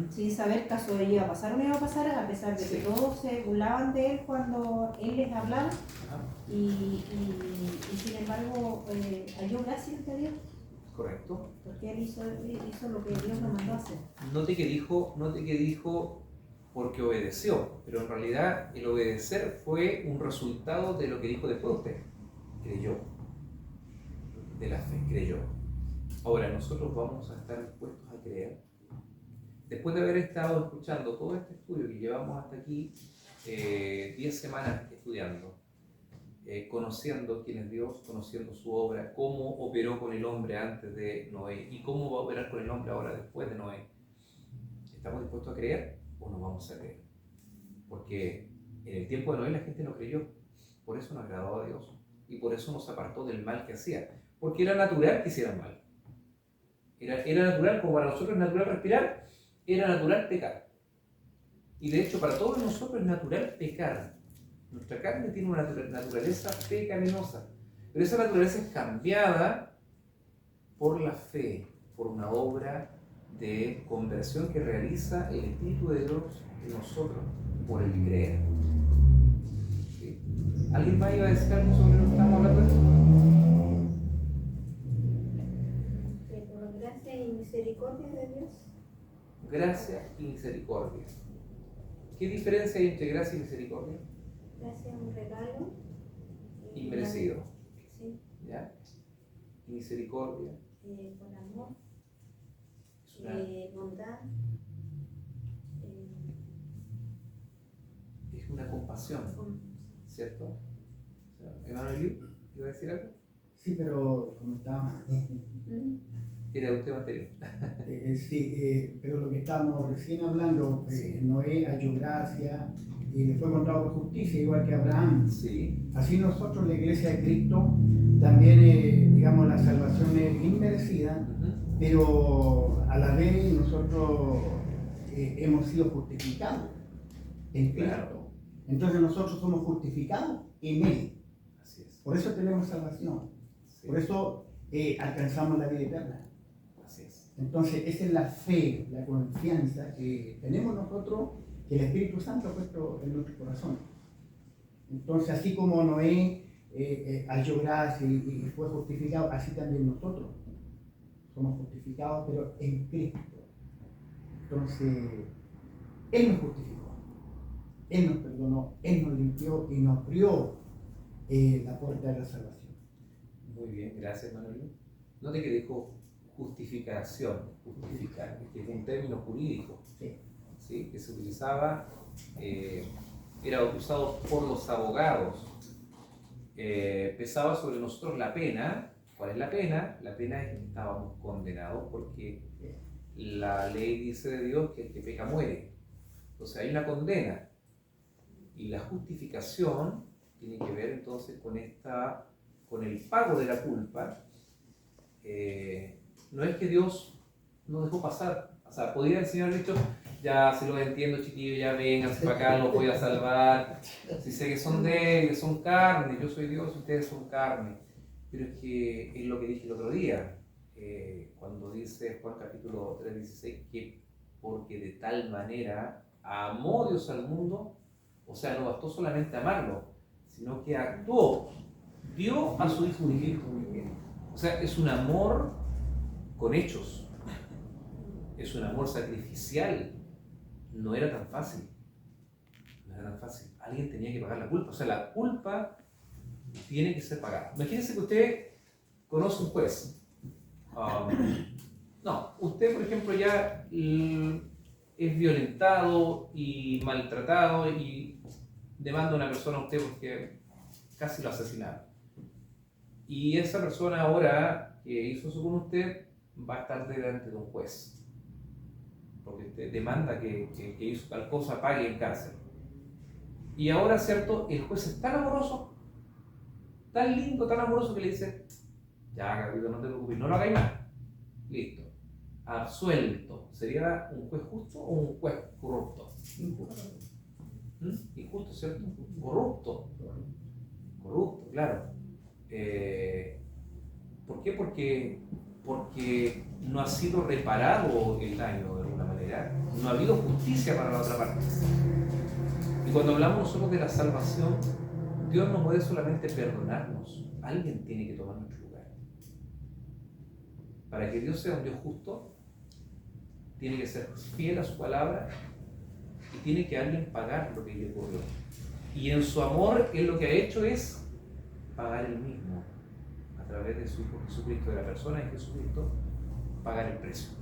sin saber caso iba a pasar o no iba a pasar, a pesar de que todos se burlaban de él cuando él les hablaba. Y sin embargo, halló gracia ante Dios. Correcto. Porque él hizo lo que Dios lo mandó a hacer. Note que dijo porque obedeció, pero en realidad el obedecer fue un resultado de lo que dijo después usted. Creyó. De la fe, creyó. Ahora, nosotros vamos a estar dispuestos a creer. Después de haber estado escuchando todo este estudio que llevamos hasta aquí, 10 semanas estudiando, conociendo quién es Dios, conociendo su obra, cómo operó con el hombre antes de Noé y cómo va a operar con el hombre ahora después de Noé. ¿Estamos dispuestos a creer o no vamos a creer? Porque en el tiempo de Noé la gente no creyó, por eso no agradó a Dios y por eso nos apartó del mal que hacía, porque era natural que hicieran mal. Era natural, como para nosotros es natural respirar, era natural pecar. Y de hecho para todos nosotros es natural pecar. Nuestra carne tiene una naturaleza pecaminosa, pero esa naturaleza es cambiada por la fe, por una obra de conversión que realiza el Espíritu de Dios en nosotros por el creer. ¿Sí? ¿Alguien más iba a decir algo sobre lo que estamos hablando? Por gracia y misericordia de Dios. Gracia y misericordia. ¿Qué diferencia hay entre gracia y misericordia? Gracia es un regalo. Inmerecido. Sí. ¿Ya? Y misericordia. Por amor, Es una, bondad. es una compasión, ¿cierto? O sea, Emanuel, ¿iba a decir algo? Sí, pero como estaba... Era un tema anterior. Sí, pero lo que estábamos recién hablando, Noé halló gracia y le fue contado por justicia, igual que Abraham. Sí. Así nosotros, la Iglesia de Cristo, también, digamos, la salvación es inmerecida, pero a la vez nosotros hemos sido justificados en Cristo. Claro. Entonces nosotros somos justificados en Él. Así es. Por eso tenemos salvación. Sí. Por eso alcanzamos la vida eterna. Así es. Entonces, esa es la fe, la confianza que tenemos nosotros, que el Espíritu Santo ha puesto en nuestro corazón. Entonces, así como Noé halló gracia y fue justificado, así también nosotros somos justificados, pero en Cristo. Entonces, Él nos justificó. Él nos perdonó, Él nos limpió y nos abrió la puerta de la salvación. Muy bien, gracias Manuel. Note que dijo justificación, justificar, que es un término jurídico, Sí. ¿sí? Que se utilizaba, era usado por los abogados. Pesaba sobre nosotros la pena. ¿Cuál es la pena? La pena es que estábamos condenados porque la ley dice de Dios que el que peca muere. Entonces hay una condena. Y la justificación tiene que ver entonces con el pago de la culpa. No es que Dios nos dejó pasar. O sea, podría el Señor haber dicho, ya si lo entiendo chiquillos, ya vénganse para acá, los voy a salvar. Si sé que son débiles, son carne, yo soy Dios, ustedes son carne. Pero es que es lo que dije el otro día, cuando dice Juan capítulo 3:16, que porque de tal manera amó Dios al mundo, o sea, no bastó solamente amarlo, sino que actuó, dio a su Hijo unigénito. O sea, es un amor con hechos, es un amor sacrificial. No era tan fácil, no era tan fácil. Alguien tenía que pagar la culpa, o sea, la culpa tiene que ser pagada. Imagínense que usted conoce un juez. No, usted, por ejemplo, ya es violentado y maltratado y demanda a una persona a usted porque casi lo asesinaron. Y esa persona ahora que hizo eso con usted va a estar delante de un juez. Porque usted demanda que hizo tal cosa, pague en cárcel. Y ahora, ¿cierto? El juez es tan amoroso, tan lindo, tan amoroso que le dice, ya, Gabriel, no te preocupes, no lo hagáis más. Listo. Absuelto. ¿Sería un juez justo o un juez corrupto? Injusto, ¿cierto? Corrupto. Corrupto, claro. ¿Por qué? Porque no ha sido reparado el daño de alguna manera. No ha habido justicia para la otra parte. Y cuando hablamos nosotros de la salvación, Dios no puede solamente perdonarnos. Alguien tiene que tomar nuestro lugar. Para que Dios sea un Dios justo, tiene que ser fiel a su palabra y tiene que alguien pagar lo que le ocurrió. Y en su amor, Él lo que ha hecho es pagar Él mismo, a través de su Hijo Jesucristo, de la persona de Jesucristo, pagar el precio.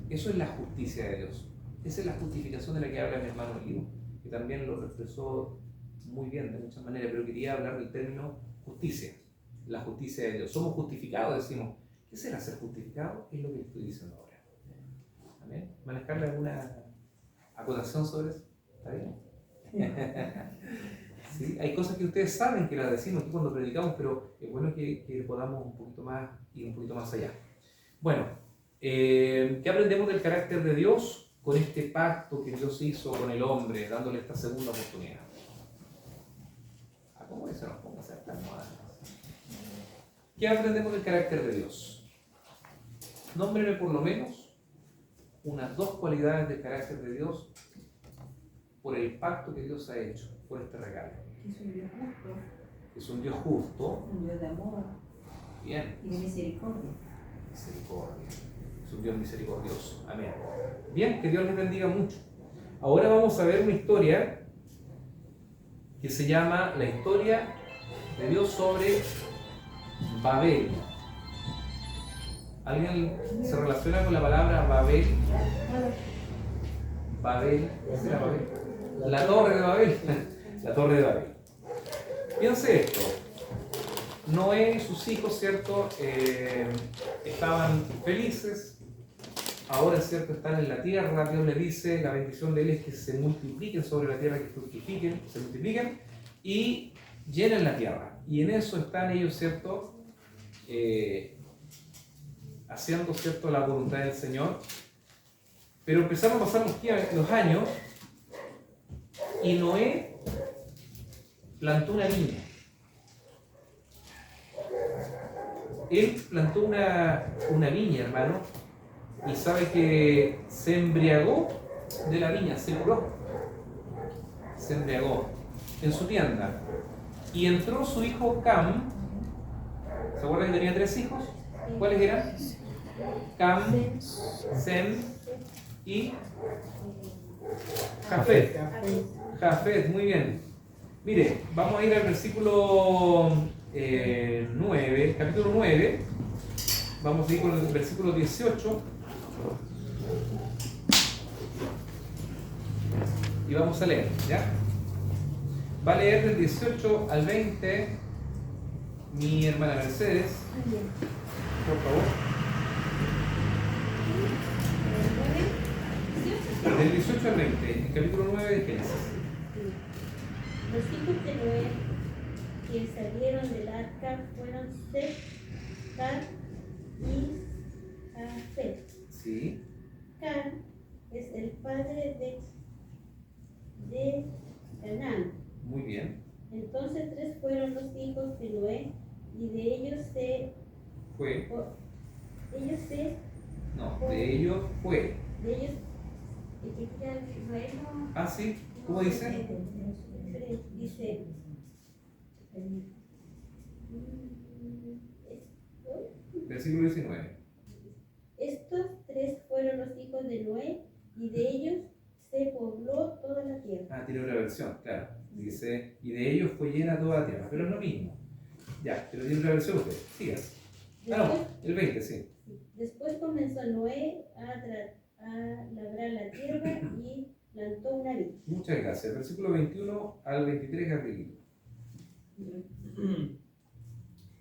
Eso es la justicia de Dios. Esa es la justificación de la que habla mi hermano Elío, que también lo expresó muy bien, de muchas maneras, pero quería hablar del término justicia, la justicia de Dios. Somos justificados, decimos. ¿Qué será ser justificado? Es lo que estoy diciendo ahora. ¿Amén? ¿Manejarle alguna acotación sobre eso? ¿Está bien? ¿Sí? Hay cosas que ustedes saben que las decimos aquí cuando predicamos, pero es bueno que podamos un poquito más ir un poquito más allá. Bueno, ¿qué aprendemos del carácter de Dios con este pacto que Dios hizo con el hombre, dándole esta segunda oportunidad? ¿Cómo eso nos ponga a hacer tan mal? ¿Qué aprendemos del carácter de Dios? Nómbreme por lo menos unas dos cualidades del carácter de Dios por el pacto que Dios ha hecho, por este regalo. Que es un Dios justo, Es un Dios justo. un Dios de amor Bien. y de misericordia. Misericordia. Es un Dios misericordioso. Amén. Bien, que Dios les bendiga mucho. Ahora vamos a ver una historia que se llama la historia de Dios sobre Babel. ¿Alguien se relaciona con la palabra Babel? Babel, ¿qué será Babel? La torre de Babel. La torre de Babel. Piense esto. Noé y sus hijos, ¿cierto? Estaban felices. Ahora, ¿cierto? Están en la tierra. Dios les dice, la bendición de Él es que se multipliquen sobre la tierra, que fructifiquen, se multipliquen y llenen la tierra. Y en eso están ellos, ¿cierto? Haciendo, ¿cierto?, la voluntad del Señor. Pero empezaron a pasar los años y Noé plantó una viña. Él plantó una viña, hermano, y sabe que se embriagó de la viña, se curó. Se embriagó en su tienda. Y entró su hijo Cam. ¿Se acuerdan que tenía 3 hijos? ¿Cuáles eran? Cam, Sem y Jafet. Jafet. Jafet, muy bien. Mire, vamos a ir al versículo 9, capítulo 9. Vamos a ir con el versículo 18. Y vamos a leer, ¿ya? Va a leer del 18 al 20 mi hermana Mercedes, por favor. Del 18 al 20, el capítulo 9 de Génesis. Los hijos de Noé que salieron del arca fueron Seth, Cam y Jafet. Sí, Cam es el padre de Canaán. muy bien. Entonces 3 fueron los hijos de Noé y de ellos se Fue, no, fue, de ellos fue. de ellos, Noé no, Ah, sí, ¿cómo dice? dice, Versículo 19. estos 3 fueron los hijos de Noé y de ellos se pobló toda la tierra. Ah, tiene otra versión, claro. Dice, y de ellos fue llena toda la tierra, pero es lo mismo. Ya, pero tiene otra versión usted. Sigas. Ah, no, el 20, sí. Después comenzó Noé a labrar la tierra y plantó una vid. Muchas gracias. Versículo 21 al 23, Gabrielito.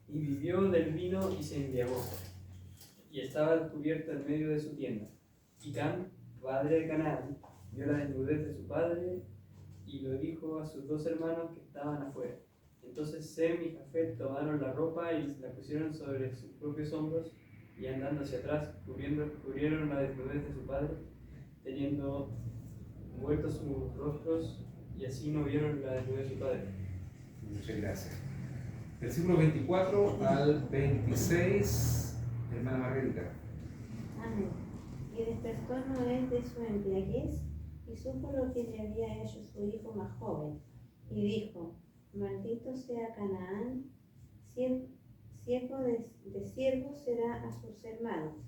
Y vivió del vino y se embriagó, y estaba descubierta en medio de su tienda. Y Cam, padre de Canaán, vio la desnudez de su padre y lo dijo a sus 2 hermanos que estaban afuera. Entonces Sem y Jafet tomaron la ropa y la pusieron sobre sus propios hombros, y andando hacia atrás cubrieron la desnudez de su padre, teniendo vueltos sus rostros, y así no vieron la desnudez de su padre. Muchas gracias. Versículo 24 al 26, hermana Margarita. Amén. Y despertó Noé de su embriaguez y supo lo que le había hecho su hijo más joven. Y dijo, maldito sea Canaán, siervo de siervos será a sus hermanos.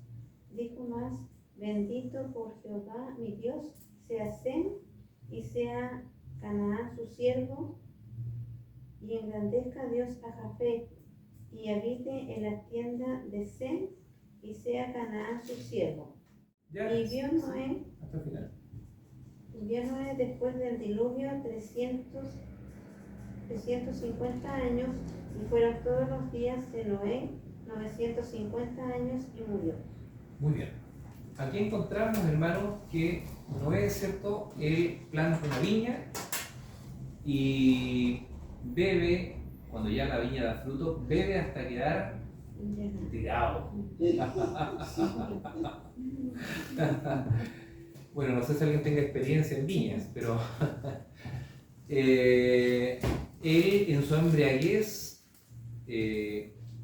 Dijo más, bendito por Jehová mi Dios, sea Sem y sea Canaán su siervo, y engrandezca Dios a Jafet, y habite en la tienda de Sem, y sea Canaán su siervo. Ya, Y vio Noé, hasta el final. después del diluvio 350 años, y fueron todos los días de Noé 950 años, y murió. Muy bien. Aquí encontramos, hermanos, que Noé, ¿cierto? Él planta una viña y bebe, cuando ya la viña da fruto, bebe hasta quedar tirado. Bueno, no sé si alguien tenga experiencia en viñas, pero él en su embriaguez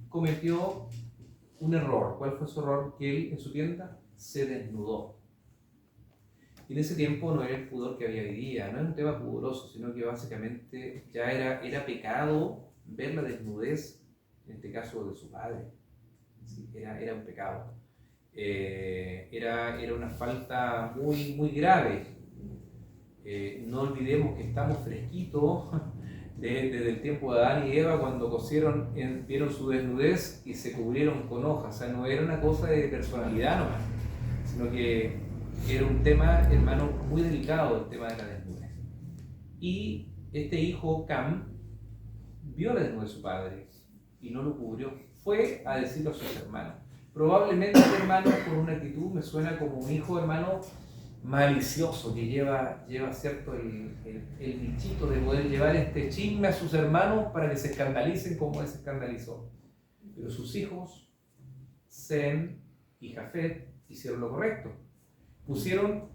cometió un error. ¿Cuál fue su error? Que él en su tienda se desnudó. Y en ese tiempo no era el pudor que había hoy día, no era un tema pudoroso, sino que básicamente ya era pecado ver la desnudez, en este caso de su padre. Sí, era un pecado. Era una falta muy, muy grave. No olvidemos que estamos fresquitos desde el tiempo de Adán y Eva, cuando vieron su desnudez y se cubrieron con hojas. O sea, no era una cosa de personalidad nomás, sino que era un tema, hermano, muy delicado, el tema de la desnudez. Y este hijo, Cam, vio la desnudez de su padre y no lo cubrió. Fue a decirlo a sus hermanos. Probablemente, hermano, por una actitud me suena como un hijo, hermano, malicioso, que lleva cierto, el bichito de poder llevar este chisme a sus hermanos para que se escandalicen como él se escandalizó. Pero sus hijos, Sem y Jafet, hicieron lo correcto. Pusieron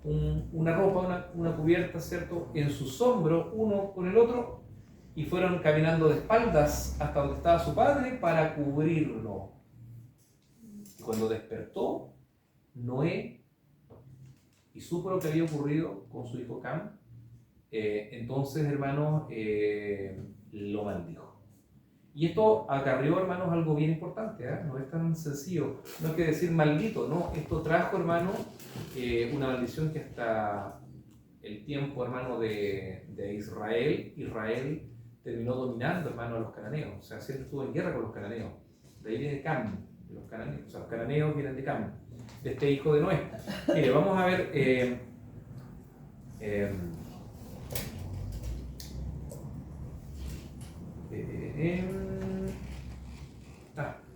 una ropa, una cubierta, ¿cierto?, en sus hombros, uno con el otro, y fueron caminando de espaldas hasta donde estaba su padre para cubrirlo. Y cuando despertó Noé y supo lo que había ocurrido con su hijo Cam, entonces, hermanos, lo maldijo. Y esto acarreó, hermanos, algo bien importante, ¿eh? No es tan sencillo, no hay que decir maldito, no, esto trajo, hermanos, una maldición que hasta el tiempo, hermano, de Israel, Israel terminó dominando, hermano, a los cananeos. O sea, siempre estuvo en guerra con los cananeos. De ahí viene Cam, de los cananeos. O sea, los cananeos vienen de Cam, de este hijo de Noé. Mire, vamos a ver.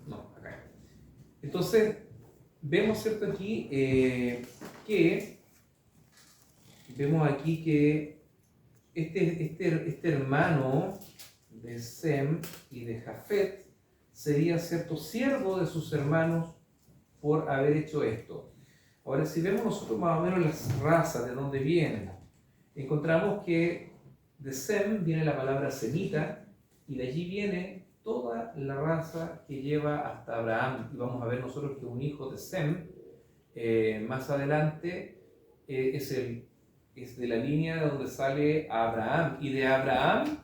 No, acá. Entonces, vemos, ¿cierto? Aquí vemos aquí que este hermano de Sem y de Jafet sería, ¿cierto?, siervo de sus hermanos por haber hecho esto. Ahora, si vemos nosotros más o menos las razas de dónde vienen, encontramos que de Sem viene la palabra semita y de allí viene toda la raza que lleva hasta Abraham. Y vamos a ver nosotros que un hijo de Sem, más adelante, es de la línea de donde sale Abraham. Y de Abraham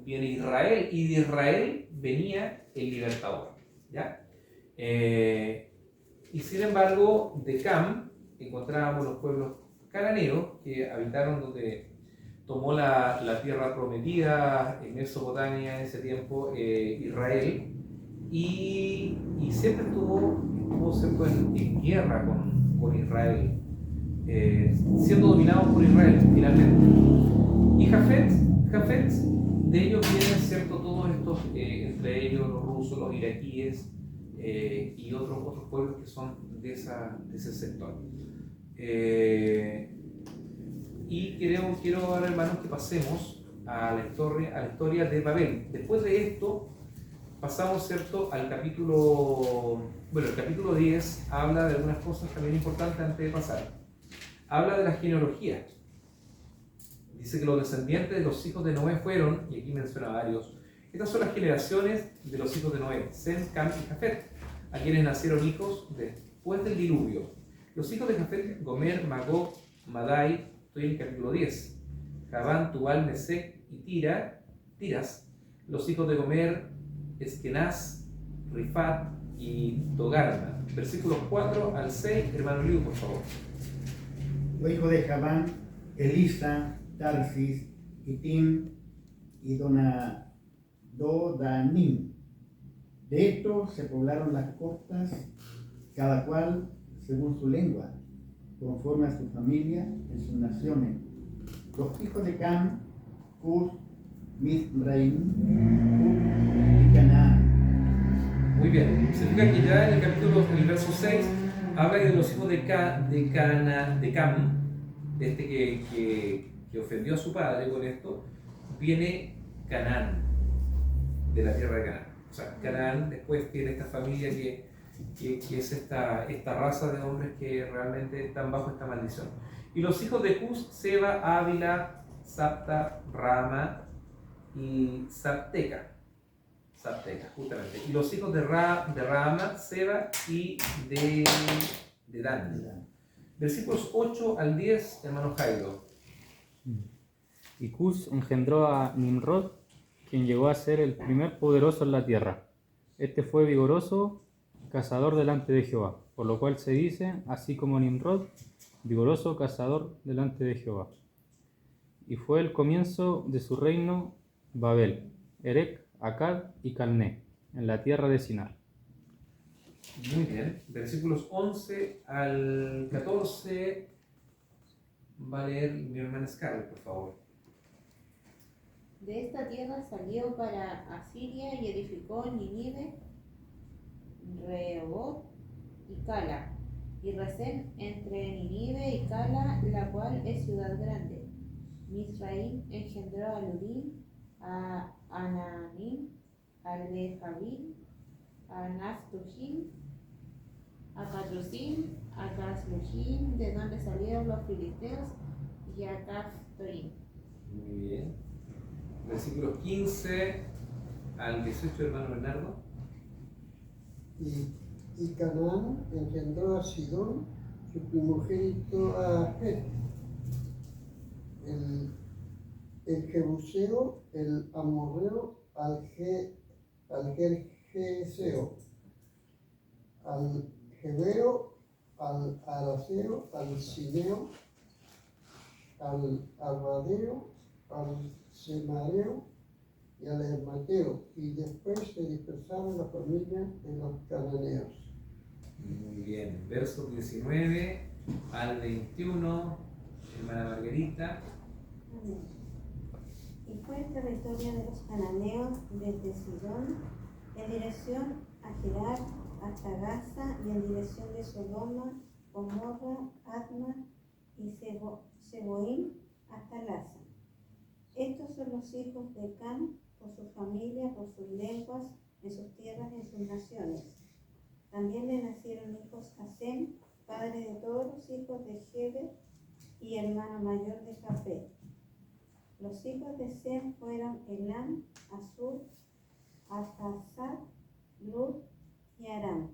viene Israel. Y de Israel venía el libertador. ¿Ya? Y sin embargo, de Cam encontrábamos los pueblos cananeos que habitaron donde tomó la tierra prometida en Mesopotamia en ese tiempo, Israel, y siempre estuvo siempre en guerra con Israel, siendo dominados por Israel finalmente. Y Jafet, de ellos vienen, ¿cierto?, todos estos, entre ellos los rusos, los iraquíes, y otros pueblos que son de ese sector. Y quiero ahora, hermanos, que pasemos a la historia de Babel. Después de esto, pasamos, ¿cierto?, al capítulo... Bueno, el capítulo 10 habla de algunas cosas también importantes antes de pasar. Habla de la genealogía. Dice que los descendientes de los hijos de Noé fueron, y aquí menciona varios, estas son las generaciones de los hijos de Noé, Sem, Cam y Jafet, a quienes nacieron hijos después del diluvio. Los hijos de Jafet, Gomer, Magog, Madai, estoy en el capítulo 10, Javán, Tubal, Mesec y Tiras. Los hijos de Gomer, Eskenaz, Rifat y Togarma. Versículos 4 al 6, hermano Liu, por favor. Los hijos de Javán, Elisa, Tarsis, Kitim y Dodanim. De estos se poblaron las costas, cada cual según su lengua, conforme a su familia en sus naciones. Los hijos de Cam, Cus, Mizraim, Cus y Canaán. Muy bien, se fija que ya en el capítulo, en el verso 6, habla de los hijos de Cam, de este que ofendió a su padre con esto, viene Canaán, de la tierra de Canaán. O sea, Canaán después tiene esta familia que es esta raza de hombres que realmente están bajo esta maldición. Y los hijos de Cus, Seba, Ávila, Sapta, Rama y Sapteca, justamente. Y los hijos de Rama, Seba y de Dan. Versículos 8 al 10, hermano Jairo. Y Cus engendró a Nimrod, quien llegó a ser el primer poderoso en la tierra. Este fue vigoroso, cazador delante de Jehová, por lo cual se dice, así como Nimrod, vigoroso cazador delante de Jehová. Y fue el comienzo de su reino Babel, Erec, Akkad y Calné, en la tierra de Sinar. Muy bien, versículos 11 al 14 va a leer mi hermana Scarlett, por favor. De esta tierra salió para Asiria y edificó Nínive, Rehoboth y Cala, y Resén entre Nínive y Cala, la cual es ciudad grande. Mizraim engendró a Ludim, a Ananim, a Lehabim, a Naftujim, a Catrusim, a Casluhim, de donde salieron los filisteos, y a Caftorim. Muy bien. Versículos 15 al 18, hermano Bernardo. Y Canaán engendró a Sidón, su primogénito a Het, el Jebuseo, el Amorreo, al Gergeseo, al Jebeo, al Araceo, al Sineo, al Albadeo, al Semareo y al Hermateo, y después se dispersaron las familias de los cananeos. Muy bien, versos 19 al 21, hermana Margarita. Amén. Y fue el territorio de los cananeos desde Sidón en dirección a Gerar hasta Gaza y en dirección de Sodoma, Gomorra, Adma y Seboim hasta Laza. Estos son los hijos de Cam por su familia, por sus lenguas, en sus tierras y en sus naciones. También le nacieron hijos a Sem, padre de todos los hijos de Heber y hermano mayor de Jafet. Los hijos de Sem fueron Elam, Asur, Arphaxad, Lud y Aram.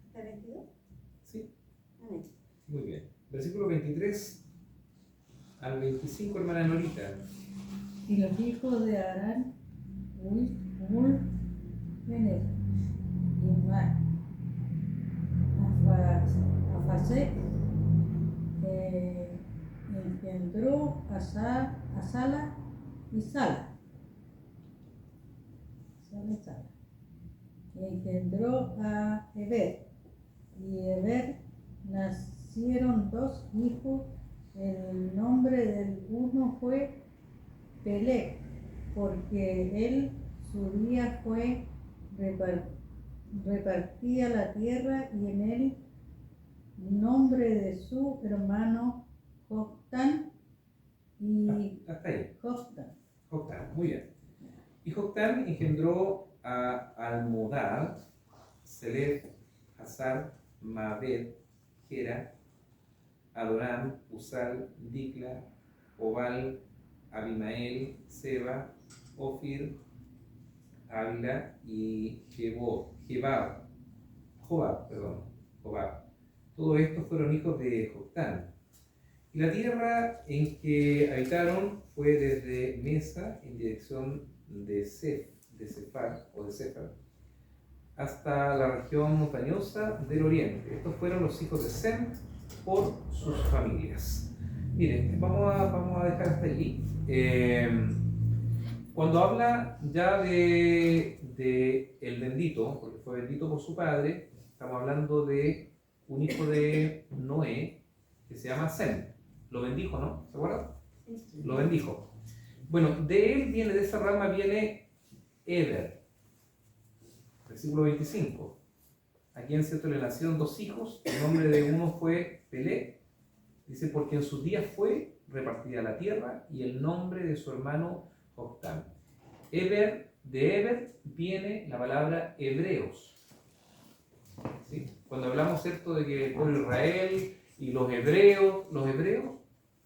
¿Está 22? Sí, Amén. muy bien. Versículo 23 al 25, hermana Norita. Y los hijos de Arán, Mul, Benet, y Afasec, engendró a Sala y Sala. Y engendró a Eber. Y Eber nacieron dos hijos. El nombre del uno fue Peleg, porque él su día fue repartía la tierra, y en él nombre de su hermano Joctán y Hasta ahí. Joctán. Joctán, muy bien. Y Joctán engendró a Almodad, Selef, Hazar, Mabed, Gera, Adoram, Usal, Dikla, Obal, Abimael, Seba, Ofir, Ávila y Jobab. Todos estos fueron hijos de Joctán. Y la tierra en que habitaron fue desde Mesa en dirección de Sefar hasta la región montañosa del oriente. Estos fueron los hijos de Sem por sus familias. Miren, vamos a dejar hasta allí. Cuando habla ya de el bendito, porque fue bendito por su padre, estamos hablando de un hijo de Noé que se llama Sem. Lo bendijo, ¿no? ¿Se acuerdan? Sí. Lo bendijo. Bueno, de esa rama viene Eber, versículo 25. A quien cierto le nacieron dos hijos, el nombre de uno fue Pelé, dice, porque en sus días fue repartida la tierra, y el nombre de su hermano Joctán. De Eber viene la palabra hebreos. ¿Sí? Cuando hablamos, ¿cierto?, de que el pueblo de Israel y los hebreos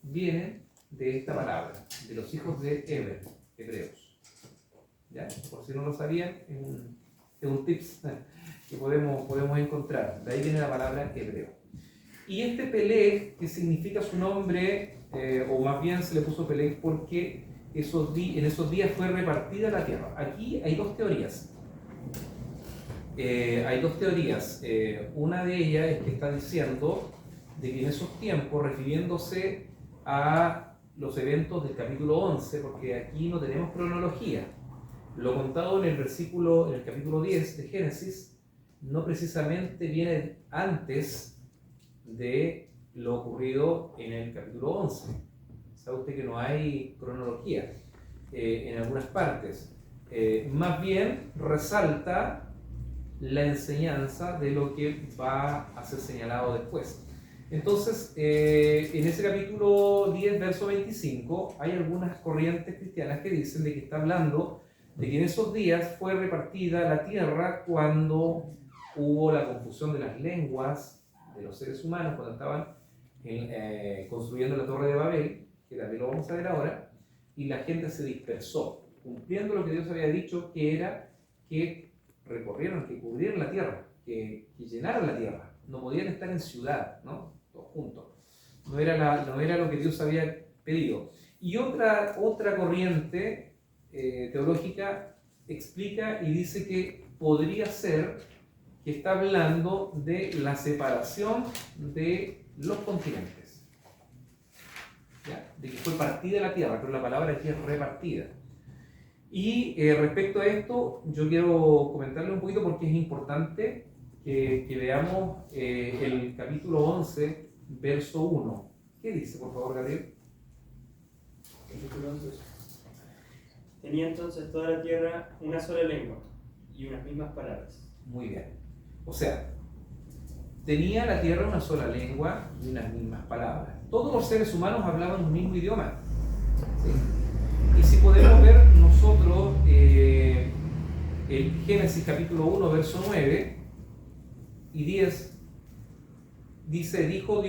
vienen de esta palabra, de los hijos de Eber, hebreos. ¿Ya? Por si no lo sabían, es un tips que podemos encontrar. De ahí viene la palabra hebreo. Y este Peleg, que significa su nombre, o más bien se le puso Peleg porque en esos días fue repartida la tierra. Aquí hay dos teorías. Una de ellas es que está diciendo de que en esos tiempos, refiriéndose a los eventos del capítulo 11, porque aquí no tenemos cronología, lo contado en el capítulo 10 de Génesis, no precisamente viene antes de lo ocurrido en el capítulo 11. Sabe usted que no hay cronología en algunas partes. Más bien resalta la enseñanza de lo que va a ser señalado después. Entonces, en ese capítulo 10, verso 25, hay algunas corrientes cristianas que dicen de que está hablando de que en esos días fue repartida la tierra cuando hubo la confusión de las lenguas de los seres humanos, cuando estaban construyendo la Torre de Babel, que también lo vamos a ver ahora, y la gente se dispersó, cumpliendo lo que Dios había dicho, que era que recorrieran, que cubrieran la tierra, que llenaran la tierra. No podían estar en ciudad, ¿no? Todos juntos. No era lo que Dios había pedido. Y otra corriente teológica explica y dice que podría ser que está hablando de la separación de los continentes. ¿ya? De que fue partida la tierra, pero la palabra aquí es repartida. Y respecto a esto, yo quiero comentarle un poquito porque es importante que veamos el capítulo 11, verso 1. ¿Qué dice, por favor, Gabriel? Capítulo 11. Tenía entonces toda la tierra una sola lengua y unas mismas palabras. Muy bien. O sea, tenía la tierra una sola lengua y unas mismas palabras. Todos los seres humanos hablaban un mismo idioma. ¿Sí? Y si podemos ver nosotros el Génesis capítulo 1, verso 9 y 10, dice, dijo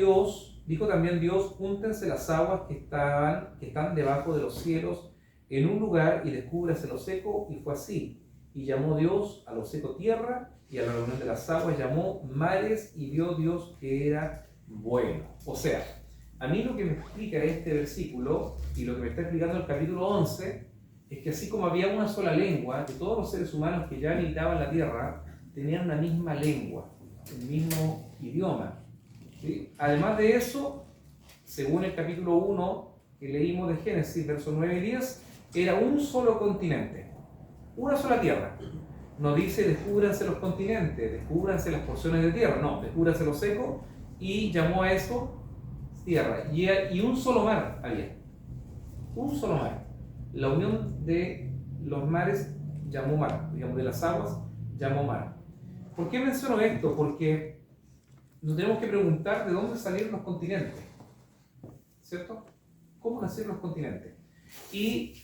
también Dios, júntense las aguas que están debajo de los cielos en un lugar y descúbrase lo seco, y fue así. Y llamó Dios a lo seco tierra, y a la reunión de las aguas llamó mares, y vio Dios que era bueno. O sea, a mí lo que me explica este versículo, y lo que me está explicando el capítulo 11, es que así como había una sola lengua, que todos los seres humanos que ya habitaban la tierra tenían la misma lengua, el mismo idioma. ¿Sí? Además de eso, según el capítulo 1 que leímos de Génesis, versos 9 y 10, era un solo continente, una sola tierra. No dice descúbranse los continentes, descúbranse las porciones de tierra, no, descúbranse lo seco, y llamó a eso tierra. Y un solo mar había, un solo mar. La unión de los mares llamó mar, digamos, de las aguas llamó mar. ¿Por qué menciono esto? Porque nos tenemos que preguntar de dónde salieron los continentes, ¿cierto? ¿Cómo nacieron los continentes? Y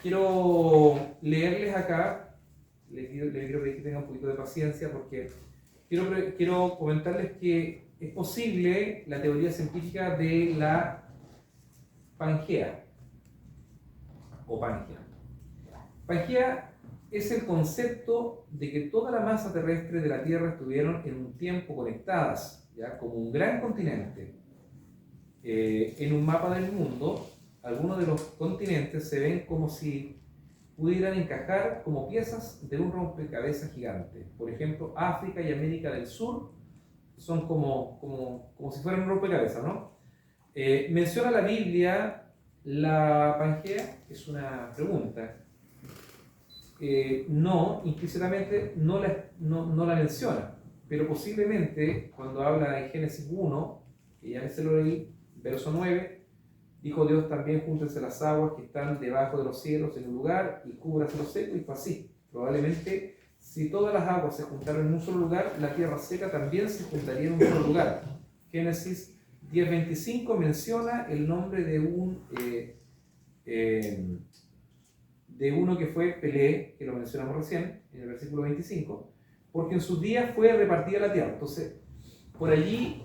quiero leerles acá, les quiero pedir que tengan un poquito de paciencia porque quiero comentarles que es posible la teoría científica de la Pangea o Pangea. Pangea es el concepto de que toda la masa terrestre de la Tierra estuvieron en un tiempo conectadas, ¿ya? Como un gran continente. En un mapa del mundo, algunos de los continentes se ven como si pudieran encajar como piezas de un rompecabezas gigante. Por ejemplo, África y América del Sur son como si fueran un rompecabezas, ¿no? ¿Menciona la Biblia la Pangea? Es una pregunta. No, implícitamente no la menciona, pero posiblemente cuando habla en Génesis 1, que ya se lo leí, verso 9, dijo Dios también, júntense las aguas que están debajo de los cielos en un lugar y cúbrase lo seco, y fue así. Probablemente, si todas las aguas se juntaron en un solo lugar, la tierra seca también se juntaría en un solo lugar. Génesis 10:25 menciona el nombre de uno que fue Pelé, que lo mencionamos recién, en el versículo 25, porque en sus días fue repartida la tierra. Entonces, por allí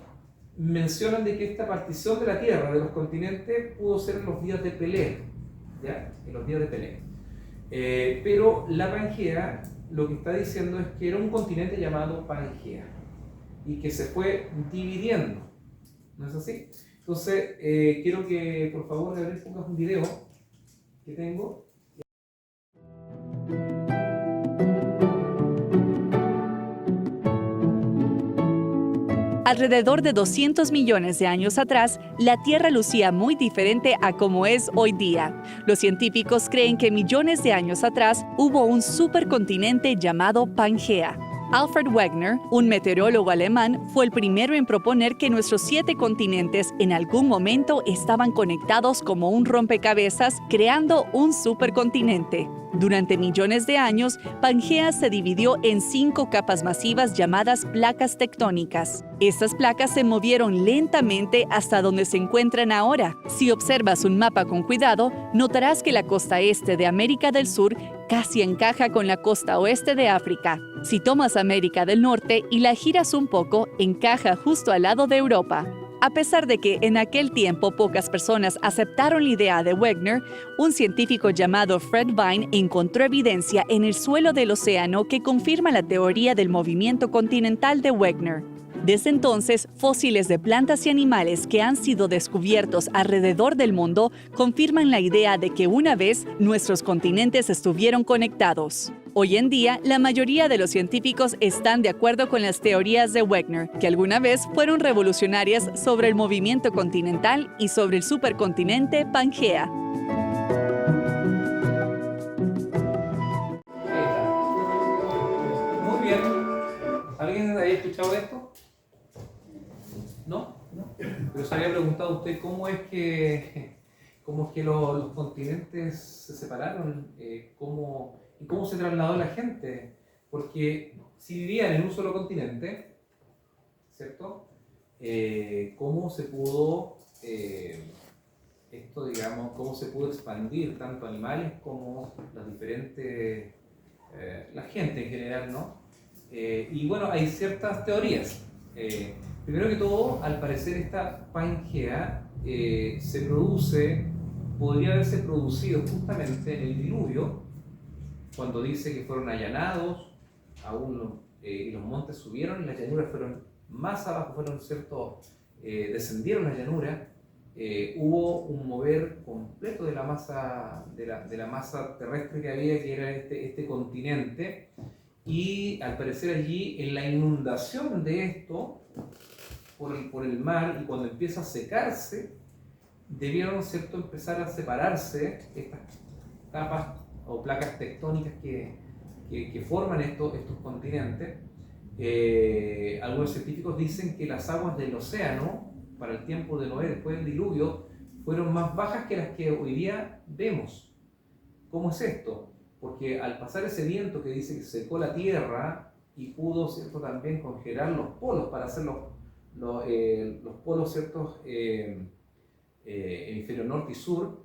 mencionan de que esta partición de la tierra, de los continentes, pudo ser en los días de Pelé, ¿ya? En los días de Pelé. Pero la Pangea lo que está diciendo es que era un continente llamado Pangea y que se fue dividiendo, ¿no es así? Entonces, quiero que por favor, Gabriel, pongas un video que tengo. Alrededor de 200 millones de años atrás, la Tierra lucía muy diferente a como es hoy día. Los científicos creen que millones de años atrás hubo un supercontinente llamado Pangea. Alfred Wegener, un meteorólogo alemán, fue el primero en proponer que nuestros 7 continentes en algún momento estaban conectados como un rompecabezas, creando un supercontinente. Durante millones de años, Pangea se dividió en 5 capas masivas llamadas placas tectónicas. Estas placas se movieron lentamente hasta donde se encuentran ahora. Si observas un mapa con cuidado, notarás que la costa este de América del Sur casi encaja con la costa oeste de África. Si tomas América del Norte y la giras un poco, encaja justo al lado de Europa. A pesar de que en aquel tiempo pocas personas aceptaron la idea de Wegener, un científico llamado Fred Vine encontró evidencia en el suelo del océano que confirma la teoría del movimiento continental de Wegener. Desde entonces, fósiles de plantas y animales que han sido descubiertos alrededor del mundo confirman la idea de que una vez nuestros continentes estuvieron conectados. Hoy en día, la mayoría de los científicos están de acuerdo con las teorías de Wegener, que alguna vez fueron revolucionarias sobre el movimiento continental y sobre el supercontinente Pangea. Ahí está. Muy bien. ¿Alguien había escuchado esto? ¿No? Pero se había preguntado usted cómo es que los continentes se separaron, y cómo se trasladó la gente. Porque si vivían en un solo continente, ¿cierto? ¿Cómo se pudo cómo se pudo expandir tanto animales como las diferentes, la gente en general, ¿no? Y bueno, hay ciertas teorías. Primero que todo, al parecer esta Pangea podría haberse producido justamente en el diluvio, cuando dice que fueron allanados, y los montes subieron, y las llanuras fueron más abajo, descendieron las llanuras, hubo un mover completo de la masa, de la masa terrestre que había, que era este continente, y al parecer allí, en la inundación de esto, por el mar, y cuando empieza a secarse, debieron empezar a separarse estas capas o placas tectónicas que forman estos continentes. Algunos científicos dicen que las aguas del océano, para el tiempo de Noé, después del diluvio, fueron más bajas que las que hoy día vemos. ¿Cómo es esto? Porque al pasar ese viento que dice que secó la tierra y pudo, ¿cierto?, también congelar los polos para hacer los polos, ¿cierto?, hemisferio norte y sur,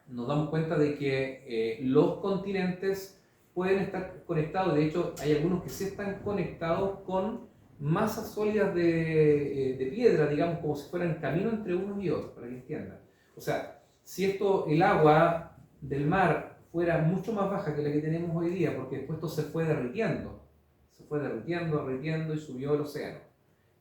nos damos cuenta de que los continentes pueden estar conectados. De hecho, hay algunos que sí están conectados con masas sólidas de piedra, digamos, como si fueran camino entre unos y otros, para que entiendan. O sea, si el agua del mar fuera mucho más baja que la que tenemos hoy día, porque después esto se fue derritiendo y subió al océano.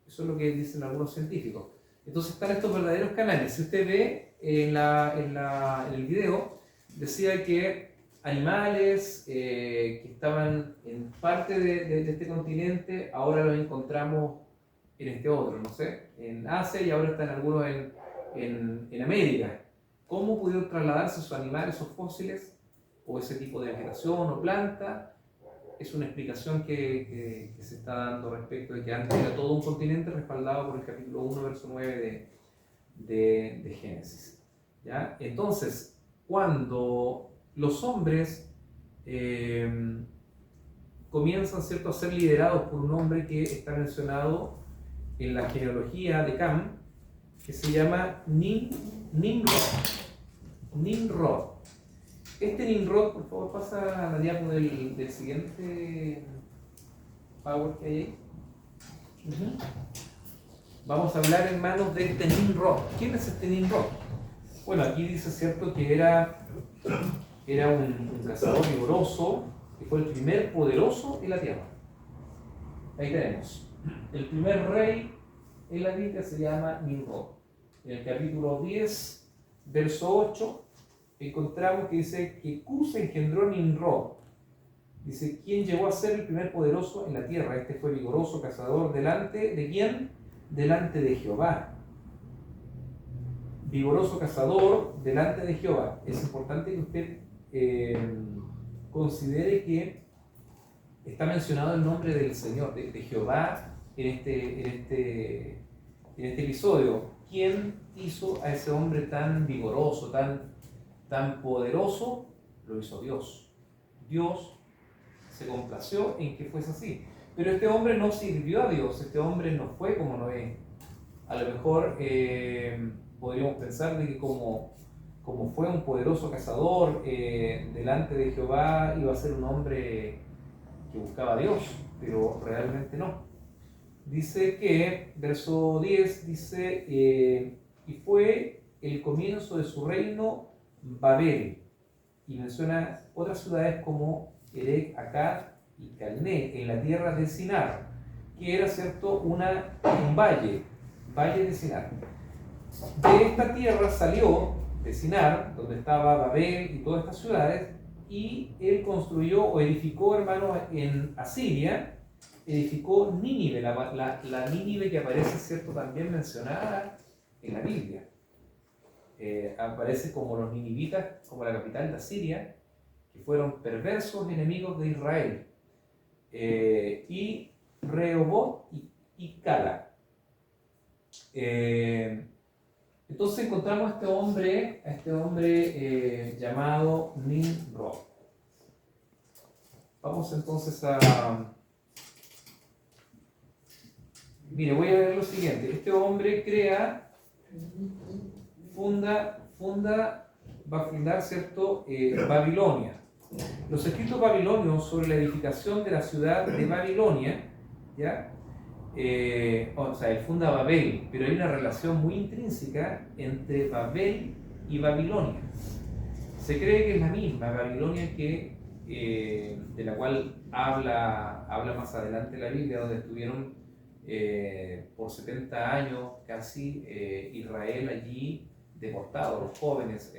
Eso es lo que dicen algunos científicos. Entonces están estos verdaderos canales. Si usted ve en el video, decía que animales que estaban en parte de este continente, ahora los encontramos en este otro, no sé, en Asia, y ahora están algunos en América. ¿Cómo pudieron trasladarse esos animales, esos fósiles, o ese tipo de vegetación o planta? Es una explicación que se está dando respecto de que antes era todo un continente, respaldado por el capítulo 1, verso 9 de Génesis. ¿Ya? Entonces, cuando los hombres comienzan, ¿cierto?, a ser liderados por un hombre que está mencionado en la genealogía de Cam, que se llama Nimrod. Este Nimrod, por favor, pasa a la diapo del siguiente power que hay ahí. Vamos a hablar, hermanos, de este Nimrod. ¿Quién es este Nimrod? Bueno, aquí dice, ¿cierto?, que era un cazador vigoroso, que fue el primer poderoso en la tierra. Ahí tenemos. El primer rey en la Biblia se llama Nimrod. En el capítulo 10, verso 8, encontramos que dice que Cus engendró Nimrod. Dice, ¿quién llegó a ser el primer poderoso en la tierra? Este fue vigoroso cazador delante de ¿quién? Delante de Jehová. Vigoroso cazador delante de Jehová. Es importante que usted considere que está mencionado el nombre del Señor, de Jehová, en este episodio. ¿Quién hizo a ese hombre tan vigoroso, tan poderoso? Lo hizo Dios. Dios se complació en que fuese así. Pero este hombre no sirvió a Dios, este hombre no fue como Noé. A lo mejor podríamos pensar de que como fue un poderoso cazador delante de Jehová, iba a ser un hombre que buscaba a Dios, pero realmente no. Dice que, verso 10, dice, y fue el comienzo de su reino Babel, y menciona otras ciudades como Erech, Akkad y Calné, en la tierra de Sinar, que era, ¿cierto?, un valle de Sinar. De esta tierra salió, de Sinar, donde estaba Babel y todas estas ciudades, y él construyó o edificó, hermanos, en Asiria, edificó Nínive, la Nínive que aparece, ¿cierto?, también mencionada en la Biblia. Aparece como los ninivitas, como la capital de Asiria, que fueron perversos enemigos de Israel. Y Rehobot y Cala. Entonces encontramos a este hombre llamado Nimrod. Vamos entonces a... Mire, voy a leer lo siguiente. Este hombre va a fundar, ¿cierto?, Babilonia. Los escritos babilonios sobre la edificación de la ciudad de Babilonia, ¿ya? O sea, él funda Babel, pero hay una relación muy intrínseca entre Babel y Babilonia. Se cree que es la misma Babilonia de la cual habla más adelante la Biblia, donde estuvieron por 70 años casi Israel allí deportado, los jóvenes.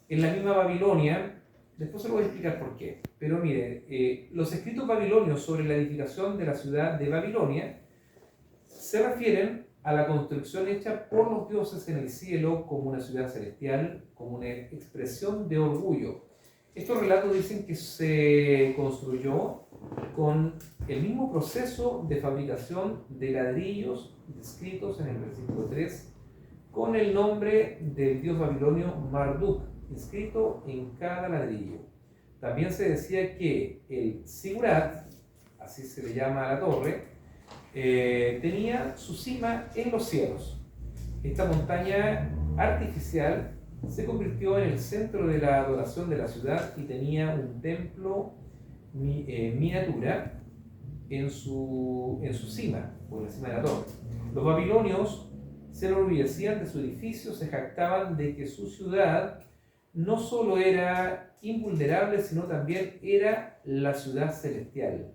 En la misma Babilonia, después se lo voy a explicar por qué. Pero mire, los escritos babilonios sobre la edificación de la ciudad de Babilonia se refieren a la construcción hecha por los dioses en el cielo como una ciudad celestial, como una expresión de orgullo. Estos relatos dicen que se construyó con el mismo proceso de fabricación de ladrillos descritos en el versículo 3, con el nombre del dios babilonio Marduk inscrito en cada ladrillo. También se decía que el Zigurat, así se le llama a la torre, tenía su cima en los cielos. Esta montaña artificial se convirtió en el centro de la adoración de la ciudad y tenía un templo miniatura en su cima, o en la cima de la torre. Los babilonios se enorgullecían de su edificio, se jactaban de que su ciudad no solo era invulnerable, sino también era la ciudad celestial.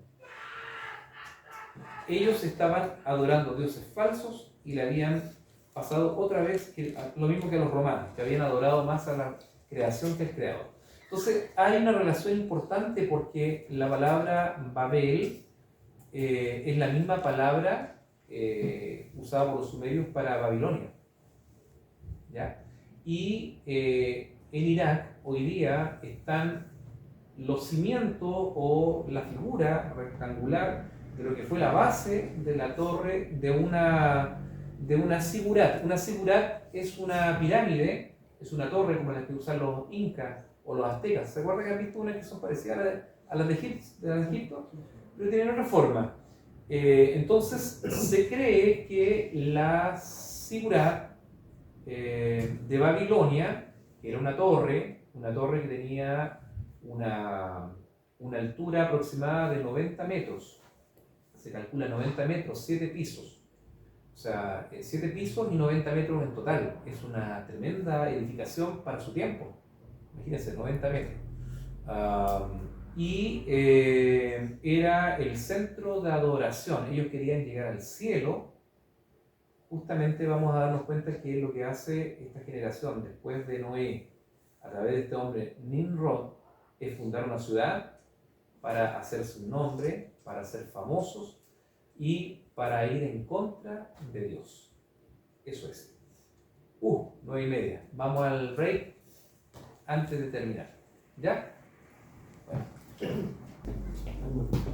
Ellos estaban adorando dioses falsos y le habían pasado otra vez lo mismo que a los romanos, que habían adorado más a la creación que al creador. Entonces hay una relación importante porque la palabra Babel es la misma palabra usada por los sumerios para Babilonia, ¿ya? Y en Irak hoy día están los cimientos o la figura rectangular de lo que fue la base de la torre de una zigurat. Una zigurat es una pirámide, es una torre como la que usan los incas o los aztecas. ¿Se acuerdan que han visto una que son parecidas a las de Egipto? Pero tienen otra forma. Entonces se cree que la zigurat de Babilonia, que era una torre que tenía una altura aproximada de 90 metros, se calcula 90 metros, 7 pisos, o sea, 7 pisos y 90 metros en total, es una tremenda edificación para su tiempo, imagínense, 90 metros. Era el centro de adoración, ellos querían llegar al cielo. Justamente vamos a darnos cuenta que lo que hace esta generación después de Noé, a través de este hombre Nimrod, es fundar una ciudad para hacerse un nombre, para ser famosos y para ir en contra de Dios. Eso es. 9:30. Vamos al break antes de terminar. ¿Ya? Bueno.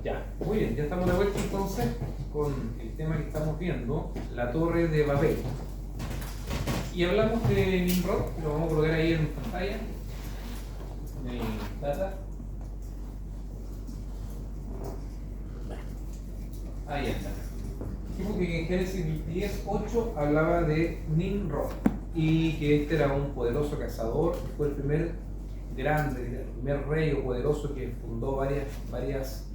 Ya, muy bien, ya estamos de vuelta entonces con el tema que estamos viendo, la Torre de Babel. Y hablamos de Nimrod, que lo vamos a colocar ahí en pantalla, en el data. Ahí está. Dijimos que en Génesis 10:8 hablaba de Nimrod y que este era un poderoso cazador, que fue el primer rey o poderoso que fundó varias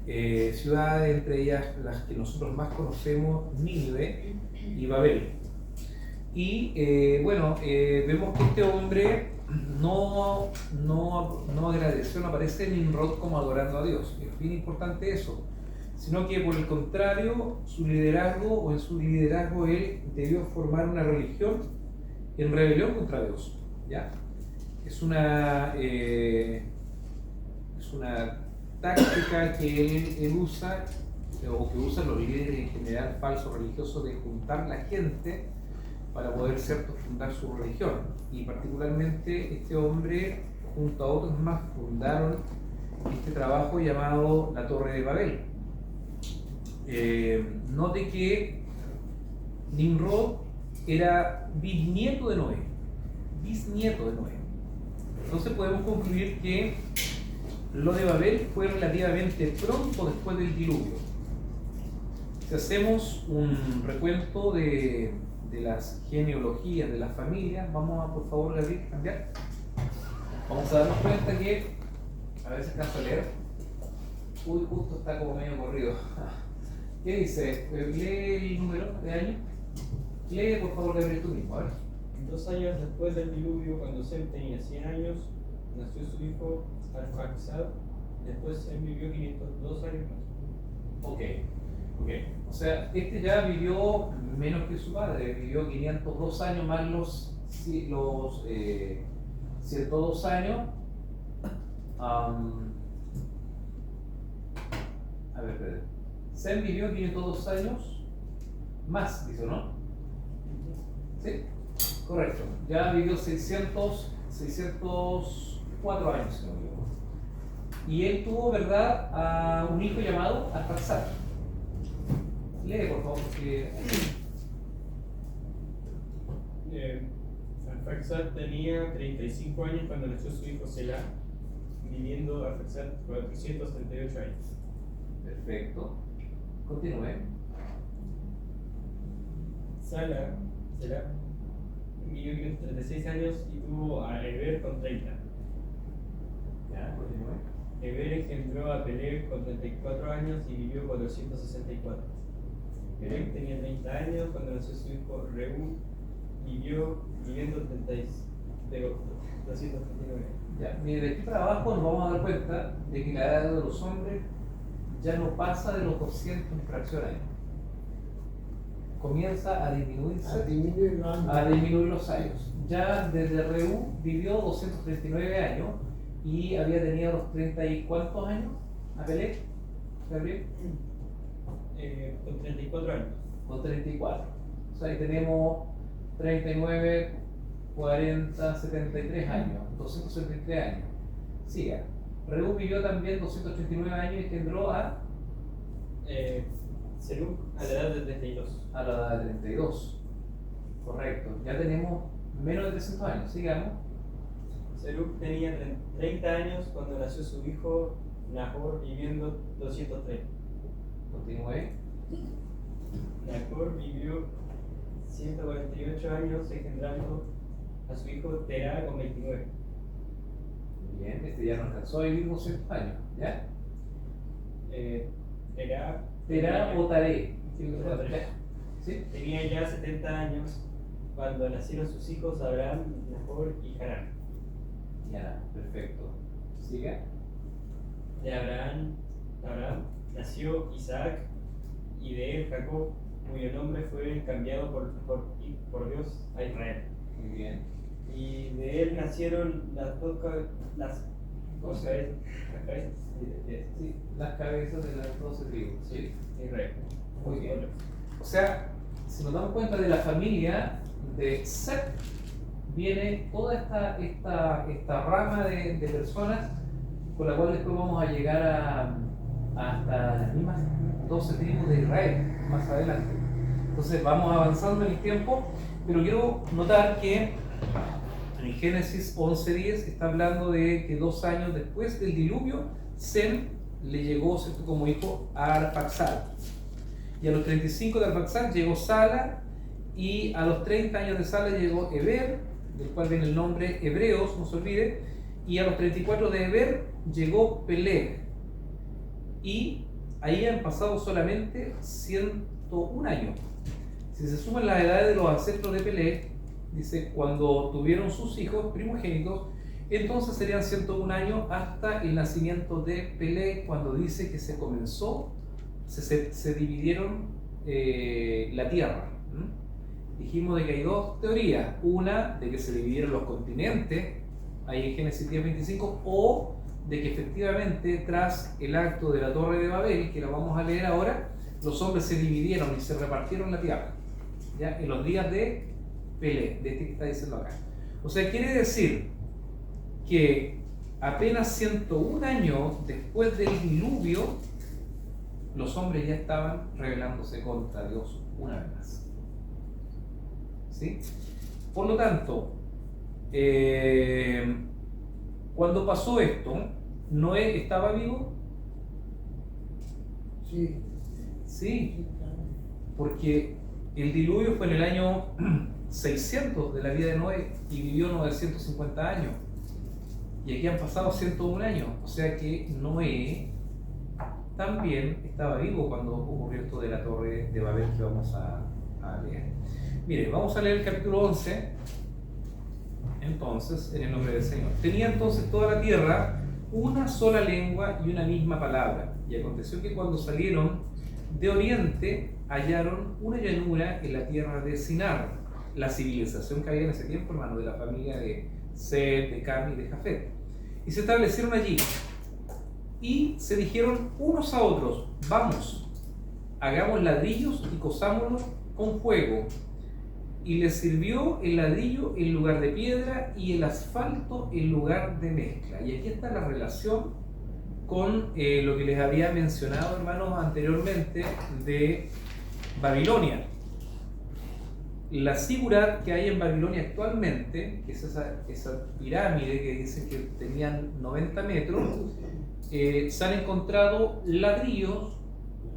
ciudades, entre ellas las que nosotros más conocemos, Nínive y Babel. Y vemos que este hombre no agradeció, no aparece Nimrod como adorando a Dios. Es bien importante eso, sino que por el contrario, en su liderazgo él debió formar una religión en rebelión contra Dios, ¿ya? Es una es una táctica que él usa, o que usan los líderes en general falsos religiosos, de juntar la gente para poder, ¿cierto?, fundar su religión. Y particularmente este hombre, junto a otros más, fundaron este trabajo llamado la Torre de Babel. Note que Nimrod era bisnieto de Noé. Entonces podemos concluir que lo de Babel fue relativamente pronto después del diluvio. Si hacemos un recuento de las genealogías de las familias, vamos a, por favor, Gabriel, cambiar. Vamos a darnos cuenta que, a ver si alcanzo a leer. Uy, justo está como medio corrido. ¿Qué dice? Lee el número de año. Lee, por favor, Gabriel, tú mismo, a ver. 2 años después del diluvio, cuando Sem tenía 100 años, nació su hijo Arfaxad. Después Sem vivió 502 años más. Ok. O sea, este ya vivió menos que su padre, vivió 502 años más los 102 años. A ver. Sem vivió 502 años más, dice, ¿no? Sí, correcto. Ya vivió 604 años, si no me equivoco. Y él tuvo, ¿verdad?, a un hijo llamado Arfaxad. Lee, por favor, porque... Arfaxad tenía 35 años cuando nació su hijo Selah, viviendo Arfaxad 438 años. Perfecto. Continúe. Selah vivió 536 años y tuvo a Eber con 30. Ya, continúe. Eber engendró a Peleg con 34 años y vivió 464. Peleg tenía 30 años cuando nació su hijo Reu, viviendo 239. Ya, mire, de aquí para abajo nos vamos a dar cuenta de que la edad de los hombres ya no pasa de los 200 en fracción años. Comienza a disminuirse, a disminuir los años. Ya desde Reu vivió 239 años y había tenido los 30 y ¿cuántos años? ¿A Pelé? ¿Gabriel? Con 34 años. Con 34. O sea, ahí tenemos 39, 40, 73 años, 273 años. Siga. Reu vivió también 289 años y engendró a Serug a la edad de 32. A la edad de 32. Correcto. Ya tenemos menos de 300 años. Sigamos. Serug tenía 30 años cuando nació su hijo Nahor, viviendo 203. Continúe. Nahor vivió 148 años engendrando a su hijo Terah con 29. Bien, este ya no alcanzó a vivir 200 años. ¿Ya? Terah o Taré. ¿Sí? Tenía ya 70 años cuando nacieron sus hijos Abraham, Nahor y Harán. Ya, perfecto. Siga. De Abraham nació Isaac, y de él Jacob, cuyo nombre fue cambiado por Dios a Israel. Muy bien. Y de él nacieron las cabezas. Sí, las cabezas de las 12 tribus. Sí. Israel. Muy bien. O sea, si nos damos cuenta de la familia de Seth, viene toda esta rama de personas con la cual después vamos a llegar hasta las mismas 12 tribus de Israel más adelante. Entonces vamos avanzando en el tiempo, pero quiero notar que en Génesis 11:10 está hablando de que 2 años después del diluvio, Sem le llegó, ¿cierto?, como hijo a Arfaxad. Y a los 35 de Arfaxad llegó Sala, y a los 30 años de Sala llegó Eber, del cual viene el nombre Hebreos, no se olvide, y a los 34 de Eber llegó Peleg. Y ahí han pasado solamente 101 años. Si se suman las edades de los ancestros de Peleg, dice, cuando tuvieron sus hijos primogénitos, entonces serían 101 años hasta el nacimiento de Peleg, cuando dice que se comenzó, se dividieron la tierra. Dijimos de que hay dos teorías, una de que se dividieron los continentes, ahí en Génesis 10:25, o de que efectivamente tras el acto de la Torre de Babel, que lo vamos a leer ahora, los hombres se dividieron y se repartieron la tierra, ¿ya? En los días de Pelé, de este que está diciendo acá. O sea, quiere decir que apenas 101 años después del diluvio, los hombres ya estaban rebelándose contra Dios una vez más. ¿Sí? Por lo tanto, cuando pasó esto, Noé estaba vivo. Sí. Sí, porque el diluvio fue en el año 600 de la vida de Noé y vivió 950 años. Y aquí han pasado 101 años. O sea que Noé también estaba vivo cuando ocurrió esto de la Torre de Babel que vamos a leer. Mire, vamos a leer el capítulo 11. Entonces, en el nombre del Señor. Tenía entonces toda la tierra una sola lengua y una misma palabra. Y aconteció que cuando salieron de oriente hallaron una llanura en la tierra de Sinar, la civilización que había en ese tiempo, hermano, de la familia de Set, de Cam y de Jafet. Y se establecieron allí. Y se dijeron unos a otros: vamos, hagamos ladrillos y cosámoslos con fuego. Y les sirvió el ladrillo en lugar de piedra y el asfalto en lugar de mezcla. Y aquí está la relación con lo que les había mencionado, hermanos, anteriormente de Babilonia. La zigurat que hay en Babilonia actualmente, que es esa pirámide que dicen que tenían 90 metros, se han encontrado ladrillos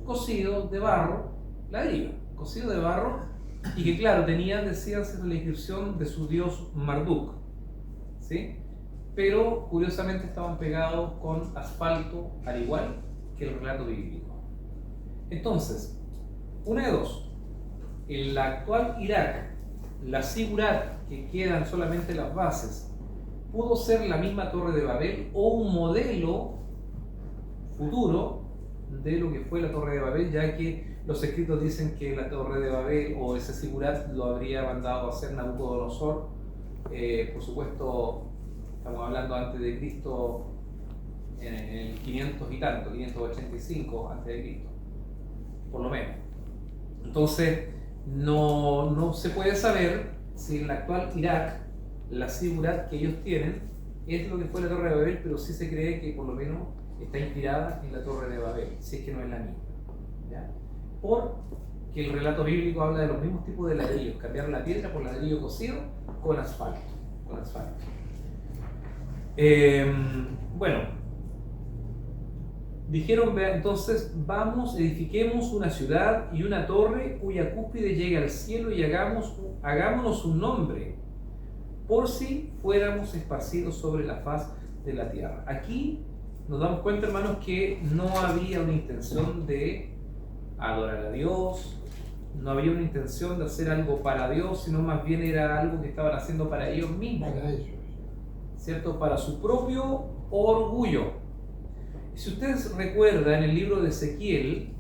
cocidos de barro, y que claro, tenían, decían, la inscripción de su dios Marduk, ¿sí? Pero curiosamente estaban pegados con asfalto, al igual que el relato bíblico. Entonces, una de dos: en la actual Irak, la zigurat, que quedan solamente las bases, pudo ser la misma Torre de Babel o un modelo futuro de lo que fue la Torre de Babel, ya que los escritos dicen que la Torre de Babel o ese zigurat lo habría mandado a hacer Nabucodonosor, por supuesto. Estamos hablando antes de Cristo, en el 500 y tanto, 585 antes de Cristo, por lo menos. Entonces, no se puede saber si en la actual Irak, la zigurat que ellos tienen es lo que fue la Torre de Babel, pero sí se cree que por lo menos está inspirada en la Torre de Babel, si es que no es la misma, ¿ya? Porque el relato bíblico habla de los mismos tipos de ladrillos, cambiaron la piedra por ladrillo cocido con asfalto. Bueno, dijeron entonces: vamos, edifiquemos una ciudad y una torre cuya cúspide llegue al cielo y hagámonos un nombre, por si fuéramos esparcidos sobre la faz de la tierra. Aquí nos damos cuenta, hermanos, que no había una intención de adorar a Dios, no había una intención de hacer algo para Dios, sino más bien era algo que estaban haciendo para ellos mismos, ¿cierto? Para su propio orgullo. Y si ustedes recuerdan, en el libro de Ezequiel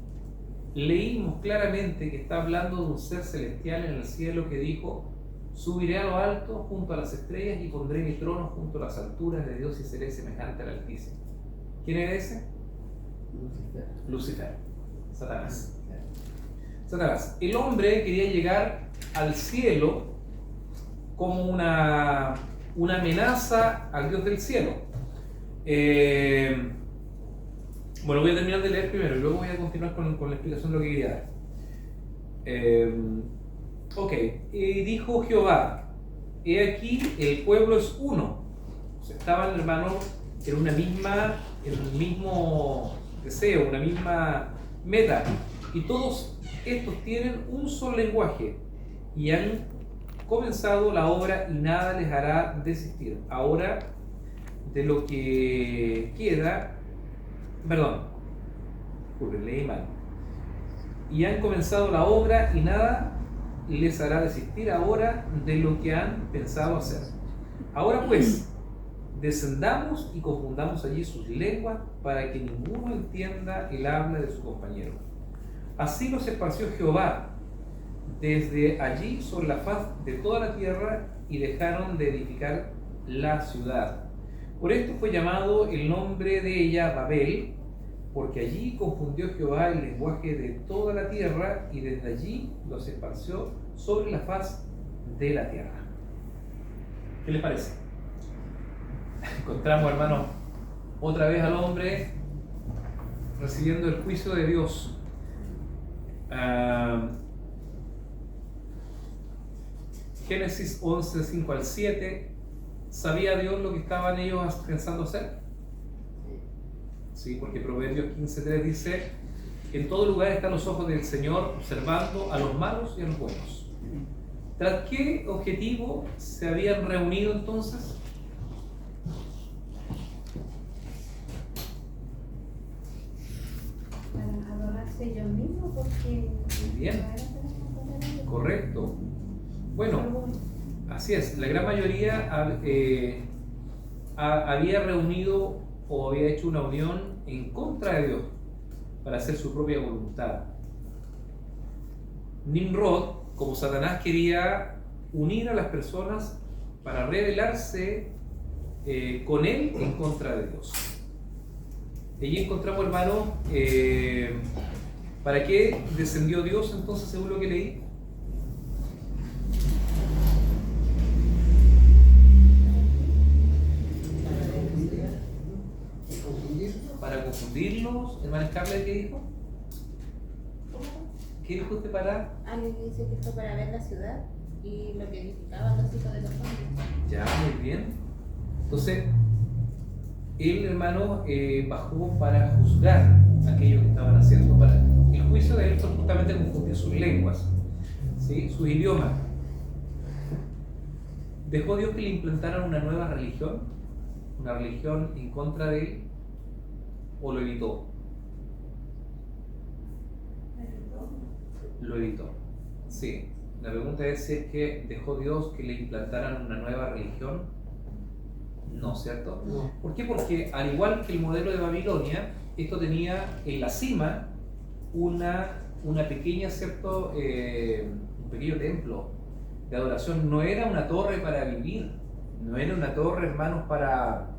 leímos claramente que está hablando de un ser celestial en el cielo que dijo: subiré a lo alto junto a las estrellas y pondré mi trono junto a las alturas de Dios y seré semejante al Altísimo. ¿Quién era ese? Lucifer. Satanás. El hombre quería llegar al cielo como una amenaza al Dios del cielo. Bueno, voy a terminar de leer primero y luego voy a continuar con la explicación de lo que quería dar. Y dijo Jehová: he aquí, el pueblo es uno. O sea, estaban, hermanos, en un mismo deseo, una misma meta, y todos estos tienen un solo lenguaje y han comenzado la obra y nada les hará desistir. Ahora, de lo que queda, leí mal. Y han comenzado la obra y nada les hará desistir ahora de lo que han pensado hacer. Ahora pues, descendamos y confundamos allí sus lenguas para que ninguno entienda el habla de su compañero. Así los esparció Jehová desde allí sobre la faz de toda la tierra y dejaron de edificar la ciudad. Por esto fue llamado el nombre de ella Babel, porque allí confundió Jehová el lenguaje de toda la tierra y desde allí los esparció sobre la faz de la tierra. ¿Qué les parece? Encontramos, hermanos, otra vez al hombre recibiendo el juicio de Dios. Génesis 11, 5 al 7. ¿Sabía Dios lo que estaban ellos pensando hacer? Sí, porque Proverbios 15:3 dice: en todo lugar están los ojos del Señor observando a los malos y a los buenos. ¿Tras qué objetivo se habían reunido entonces? Para adorarse ellos mismos, porque Muy bien. no era para adorar a Dios. Correcto. Bueno, así es. La gran mayoría había reunido o había hecho una unión en contra de Dios para hacer su propia voluntad. Nimrod, como Satanás, quería unir a las personas para rebelarse con él en contra de Dios. Allí encontramos, hermano, ¿para qué descendió Dios entonces, según lo que leí? Para confundirlos. Hermana Scarlett, ¿qué dijo? ¿Qué dijo usted para? Alguien que dice que fue para ver la ciudad y lo que edificaban los hijos de los hombres. Ya, muy bien. Entonces, el hermano bajó para juzgar aquello que estaban haciendo. El juicio de él fue justamente confundir sus lenguas, ¿sí? Sus idiomas. ¿Dejó Dios que le implantaran una nueva religión? ¿Una religión en contra de él? ¿O lo evitó? Lo evitó. Sí. La pregunta es si es que dejó Dios que le implantaran una nueva religión. No, ¿cierto? No. ¿Por qué? Porque al igual que el modelo de Babilonia, esto tenía en la cima una pequeña, ¿cierto? Un pequeño templo de adoración. No era una torre para vivir, no era una torre, hermanos, para,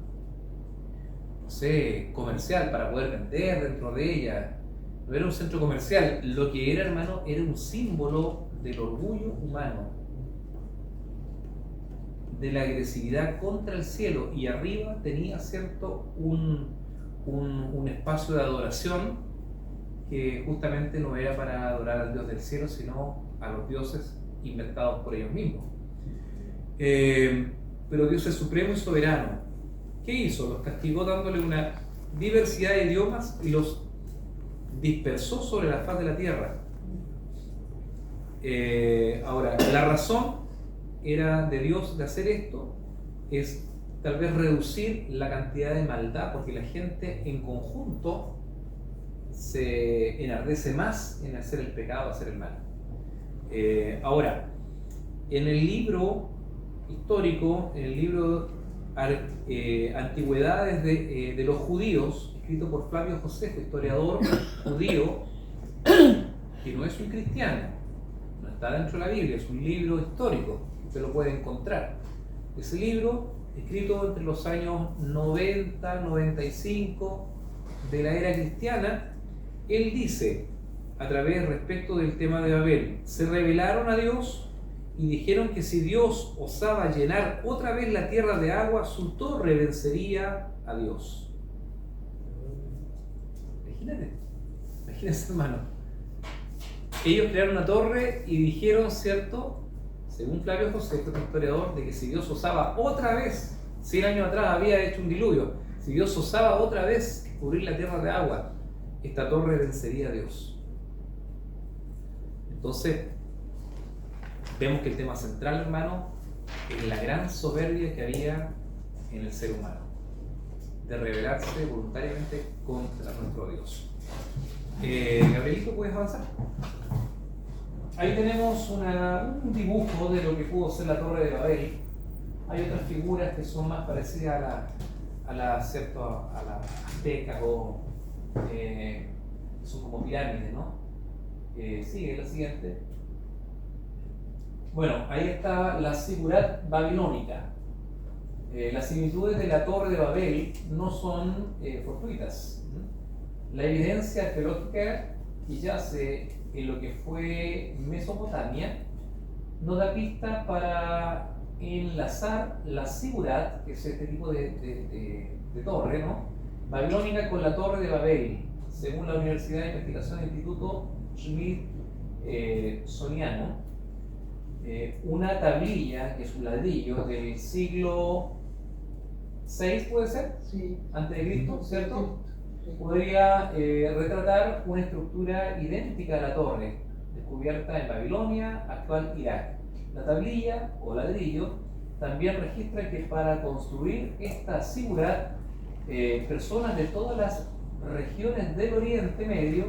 no sé, comercial, para poder vender dentro de ella. No era un centro comercial. Lo que era, hermano, era un símbolo del orgullo humano, de la agresividad contra el cielo, y arriba tenía, cierto, un espacio de adoración que justamente no era para adorar al Dios del cielo, sino a los dioses inventados por ellos mismos. Pero Dios es supremo y soberano. ¿Qué hizo? Los castigó dándole una diversidad de idiomas y los dispersó sobre la faz de la tierra. Ahora, la razón era de Dios de hacer esto es tal vez reducir la cantidad de maldad, porque la gente en conjunto se enardece más en hacer el pecado, hacer el mal. Ahora, en el libro histórico, en el libro Antigüedades de los Judíos, escrito por Flavio Josefo, historiador judío, que no es un cristiano, no está dentro de la Biblia, es un libro histórico, se lo puede encontrar. Ese libro, escrito entre los años 90, 95 de la era cristiana, él dice, a través respecto del tema de Babel, se rebelaron a Dios y dijeron que si Dios osaba llenar otra vez la tierra de agua, su torre vencería a Dios. Imagínense, hermano. Ellos crearon una torre y dijeron, ¿cierto?, según Flavio Josefo, un historiador, de que si Dios osaba otra vez, 100 años atrás había hecho un diluvio, si Dios osaba otra vez cubrir la tierra de agua, esta torre vencería a Dios. Entonces, vemos que el tema central, hermano, es la gran soberbia que había en el ser humano, de rebelarse voluntariamente contra nuestro Dios. Gabrielito, ¿puedes avanzar? Ahí tenemos un dibujo de lo que pudo ser la Torre de Babel. Hay otras figuras que son más parecidas a la azteca, o son como pirámides, ¿no? Sigue la siguiente. Bueno, ahí está la Sigurat babilónica. Las similitudes de la Torre de Babel no son fortuitas. La evidencia arqueológica que yace en lo que fue Mesopotamia nos da pistas para enlazar la Sigurat, que es este tipo de torre, ¿no?, babilónica, con la Torre de Babel, según la Universidad de Investigación del Instituto Smithsoniano. Una tablilla, que es un ladrillo del siglo VI, puede ser, Sí. antes de Cristo, ¿cierto? Sí. Podría retratar una estructura idéntica a la torre, descubierta en Babilonia, actual Irak. La tablilla o ladrillo también registra que para construir esta Sigurat, personas de todas las regiones del Oriente Medio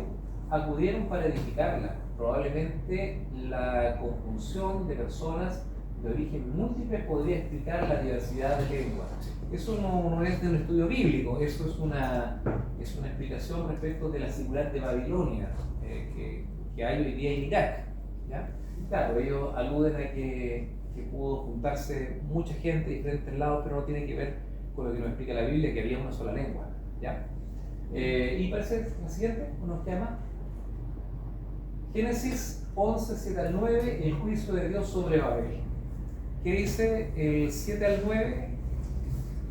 acudieron para edificarla. Probablemente la conjunción de personas de origen múltiple podría explicar la diversidad de lenguas. Eso no es de un estudio bíblico, eso es una explicación respecto de la Sigurat de Babilonia que hay hoy día en Irak, ¿ya? Claro, ellos aluden a que pudo juntarse mucha gente de diferentes lados, pero no tiene que ver con lo que nos explica la Biblia, que había una sola lengua, ¿ya? Y parece la siguiente, ¿o nos queda más? Génesis 11, 7 al 9, el juicio de Dios sobre Babel. ¿Qué dice el 7 al 9?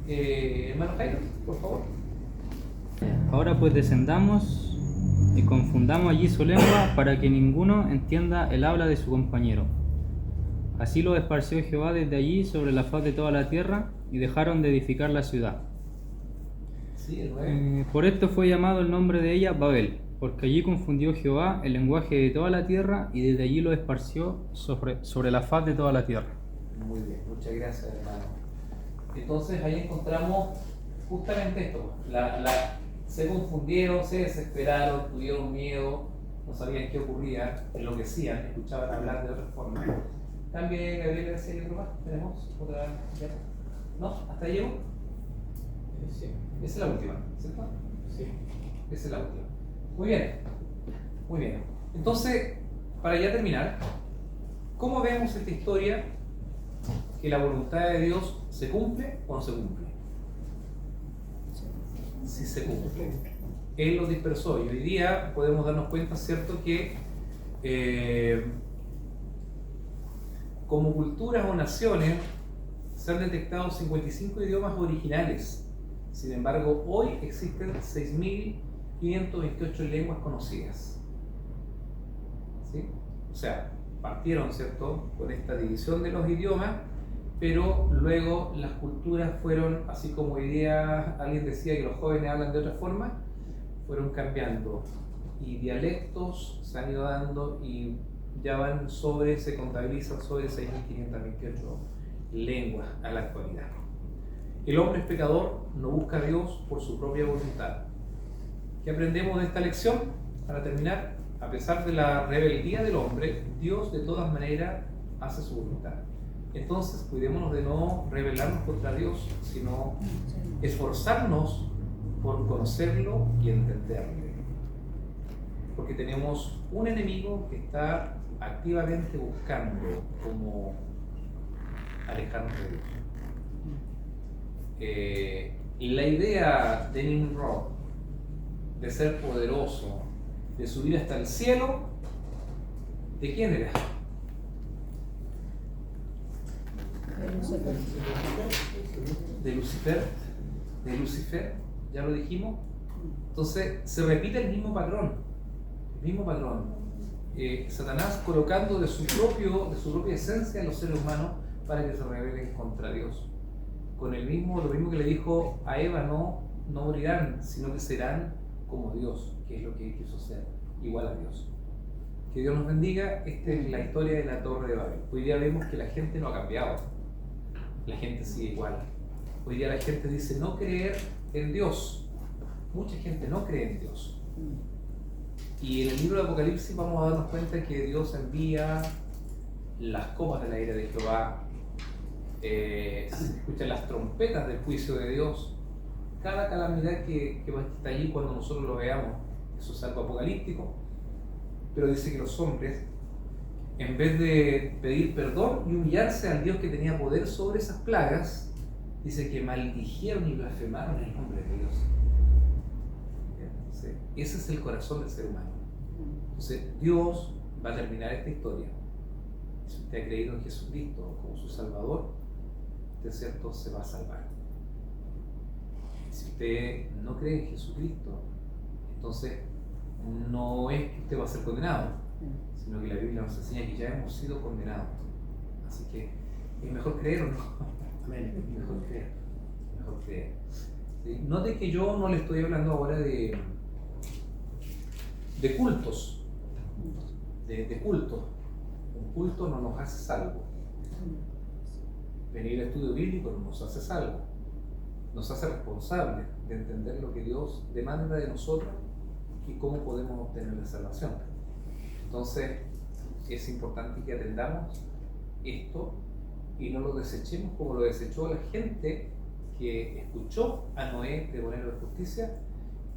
Hermano Jairo, por favor. Ahora pues descendamos y confundamos allí su lengua para que ninguno entienda el habla de su compañero. Así lo esparció Jehová desde allí sobre la faz de toda la tierra y dejaron de edificar la ciudad. Sí, el 9. Por esto fue llamado el nombre de ella Babel, porque allí confundió Jehová el lenguaje de toda la tierra y desde allí lo esparció sobre la faz de toda la tierra. Muy bien, muchas gracias, hermano. Entonces ahí encontramos justamente esto. Se confundieron, se desesperaron, tuvieron miedo, no sabían qué ocurría, enloquecían, escuchaban hablar de otra forma. También, Gabriel, ¿decía algo más? ¿Tenemos otra? ¿No? ¿Hasta ahí llegó? Sí. Esa es la última, ¿cierto? Sí. Esa es la última. Muy bien, muy bien. Entonces, para ya terminar, ¿cómo vemos esta historia que la voluntad de Dios se cumple o no se cumple? Si se cumple. Él lo dispersó y hoy día podemos darnos cuenta, ¿cierto?, que como culturas o naciones se han detectado 55 idiomas originales. Sin embargo, hoy existen 6.528 lenguas conocidas. ¿Sí? O sea, partieron, ¿cierto?, con esta división de los idiomas, pero luego las culturas fueron, así como hoy día alguien decía que los jóvenes hablan de otra forma, fueron cambiando y dialectos se han ido dando y ya se contabilizan sobre 6.528 lenguas a la actualidad. El hombre es pecador, no busca a Dios por su propia voluntad. ¿Qué aprendemos de esta lección? Para terminar, a pesar de la rebeldía del hombre, Dios de todas maneras hace su voluntad. Entonces, cuidémonos de no rebelarnos contra Dios, sino esforzarnos por conocerlo y entenderlo. Porque tenemos un enemigo que está activamente buscando cómo alejarnos de Dios. Y la idea de Nimrod de ser poderoso, de subir hasta el cielo, ¿de quién era? De Lucifer, ya lo dijimos. Entonces se repite el mismo patrón. Satanás colocando de su propia esencia en los seres humanos para que se rebelen contra Dios. Con lo mismo que le dijo a Eva, no morirán, sino que serán como Dios, que es lo que quiso ser, igual a Dios. Que Dios nos bendiga. Esta es la historia de la Torre de Babel. Hoy día vemos que la gente no ha cambiado, la gente sigue igual. Hoy día la gente dice no creer en Dios. Mucha gente no cree en Dios. Y en el libro de Apocalipsis vamos a darnos cuenta que Dios envía las copas de la ira de Jehová, se escuchan las trompetas del juicio de Dios. Cada calamidad que está allí cuando nosotros lo veamos, eso es algo apocalíptico, pero dice que los hombres, en vez de pedir perdón y humillarse al Dios que tenía poder sobre esas plagas, dice que maldijeron y blasfemaron el nombre de Dios. Entonces, ese es el corazón del ser humano. Entonces, Dios va a terminar esta historia. Si usted ha creído en Jesucristo como su Salvador, usted, cierto, se va a salvar. Si usted no cree en Jesucristo, entonces no es que usted va a ser condenado, sino que la Biblia nos enseña que ya hemos sido condenados. Así que es mejor creer o no. Amén. Es mejor creer. Mejor creer. ¿Sí? Note que yo no le estoy hablando ahora de cultos. De cultos. Un culto no nos hace salvo. Venir al estudio bíblico no nos hace salvo. Nos hace responsables de entender lo que Dios demanda de nosotros y cómo podemos obtener la salvación. Entonces, es importante que atendamos esto y no lo desechemos como lo desechó la gente que escuchó a Noé pregonar la justicia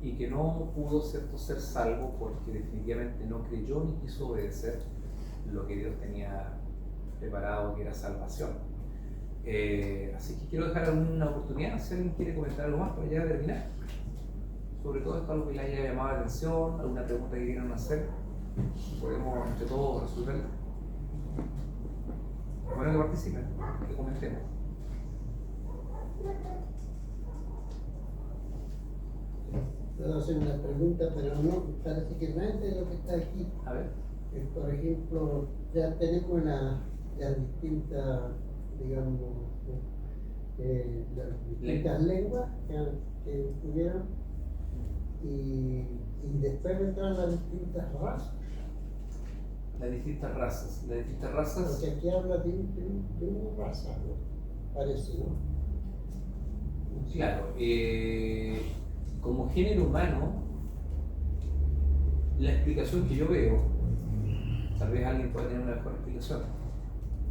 y que no pudo, cierto, ser salvo porque definitivamente no creyó ni quiso obedecer lo que Dios tenía preparado, que era salvación. Así que quiero dejar alguna oportunidad si alguien quiere comentar algo más para ya terminar. Sobre todo esto, algo que le haya llamado la atención, alguna pregunta que quieran hacer, podemos entre todos resolverla. Bueno, que participen, que comentemos. Puedo hacer una pregunta, pero no, parece que no es de lo que está aquí. A ver. Por ejemplo, ya tenemos las distintas, digamos, las distintas lenguas que tuvieron y después entraron las distintas razas. Las distintas razas. Las distintas razas. Porque aquí habla de una raza, ¿no? Parece, ¿no? Claro, como género humano, la explicación que yo veo, tal vez alguien pueda tener una mejor explicación,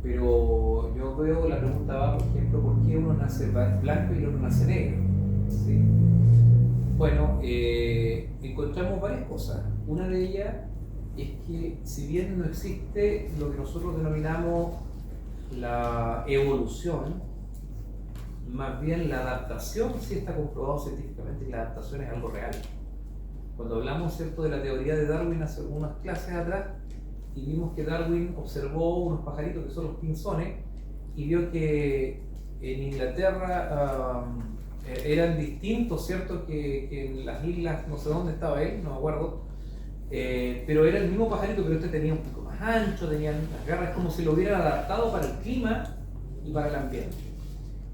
pero yo veo, la pregunta va, por ejemplo, ¿por qué uno nace blanco y el otro nace negro? ¿Sí? Bueno, encontramos varias cosas. Una de ellas es que si bien no existe lo que nosotros denominamos la evolución, más bien la adaptación sí está comprobado científicamente que la adaptación es algo real. Cuando hablamos, cierto, de la teoría de Darwin hace algunas clases atrás y vimos que Darwin observó unos pajaritos que son los pinzones y vio que en Inglaterra eran distintos, cierto, que en las islas, no sé dónde estaba él, no me acuerdo, pero era el mismo pajarito, pero este tenía un pico más ancho, tenía las garras, como si lo hubieran adaptado para el clima y para el ambiente.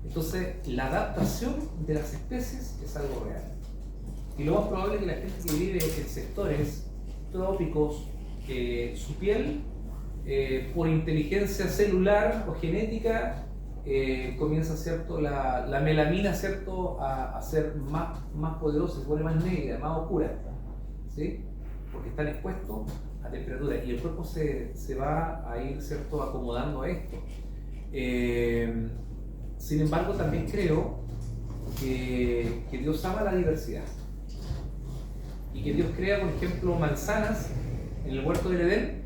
Entonces, la adaptación de las especies es algo real. Y lo más probable es que la gente que vive en sectores trópicos, su piel, por inteligencia celular o genética, comienza, cierto, la melamina, cierto, a ser más poderosa, se pone más negra, más oscura, ¿sí? Porque están expuestos a temperatura y el cuerpo se va a ir, cierto, acomodando a esto. Sin embargo, también creo que Dios ama la diversidad y que Dios crea, por ejemplo, manzanas en el huerto del Edén,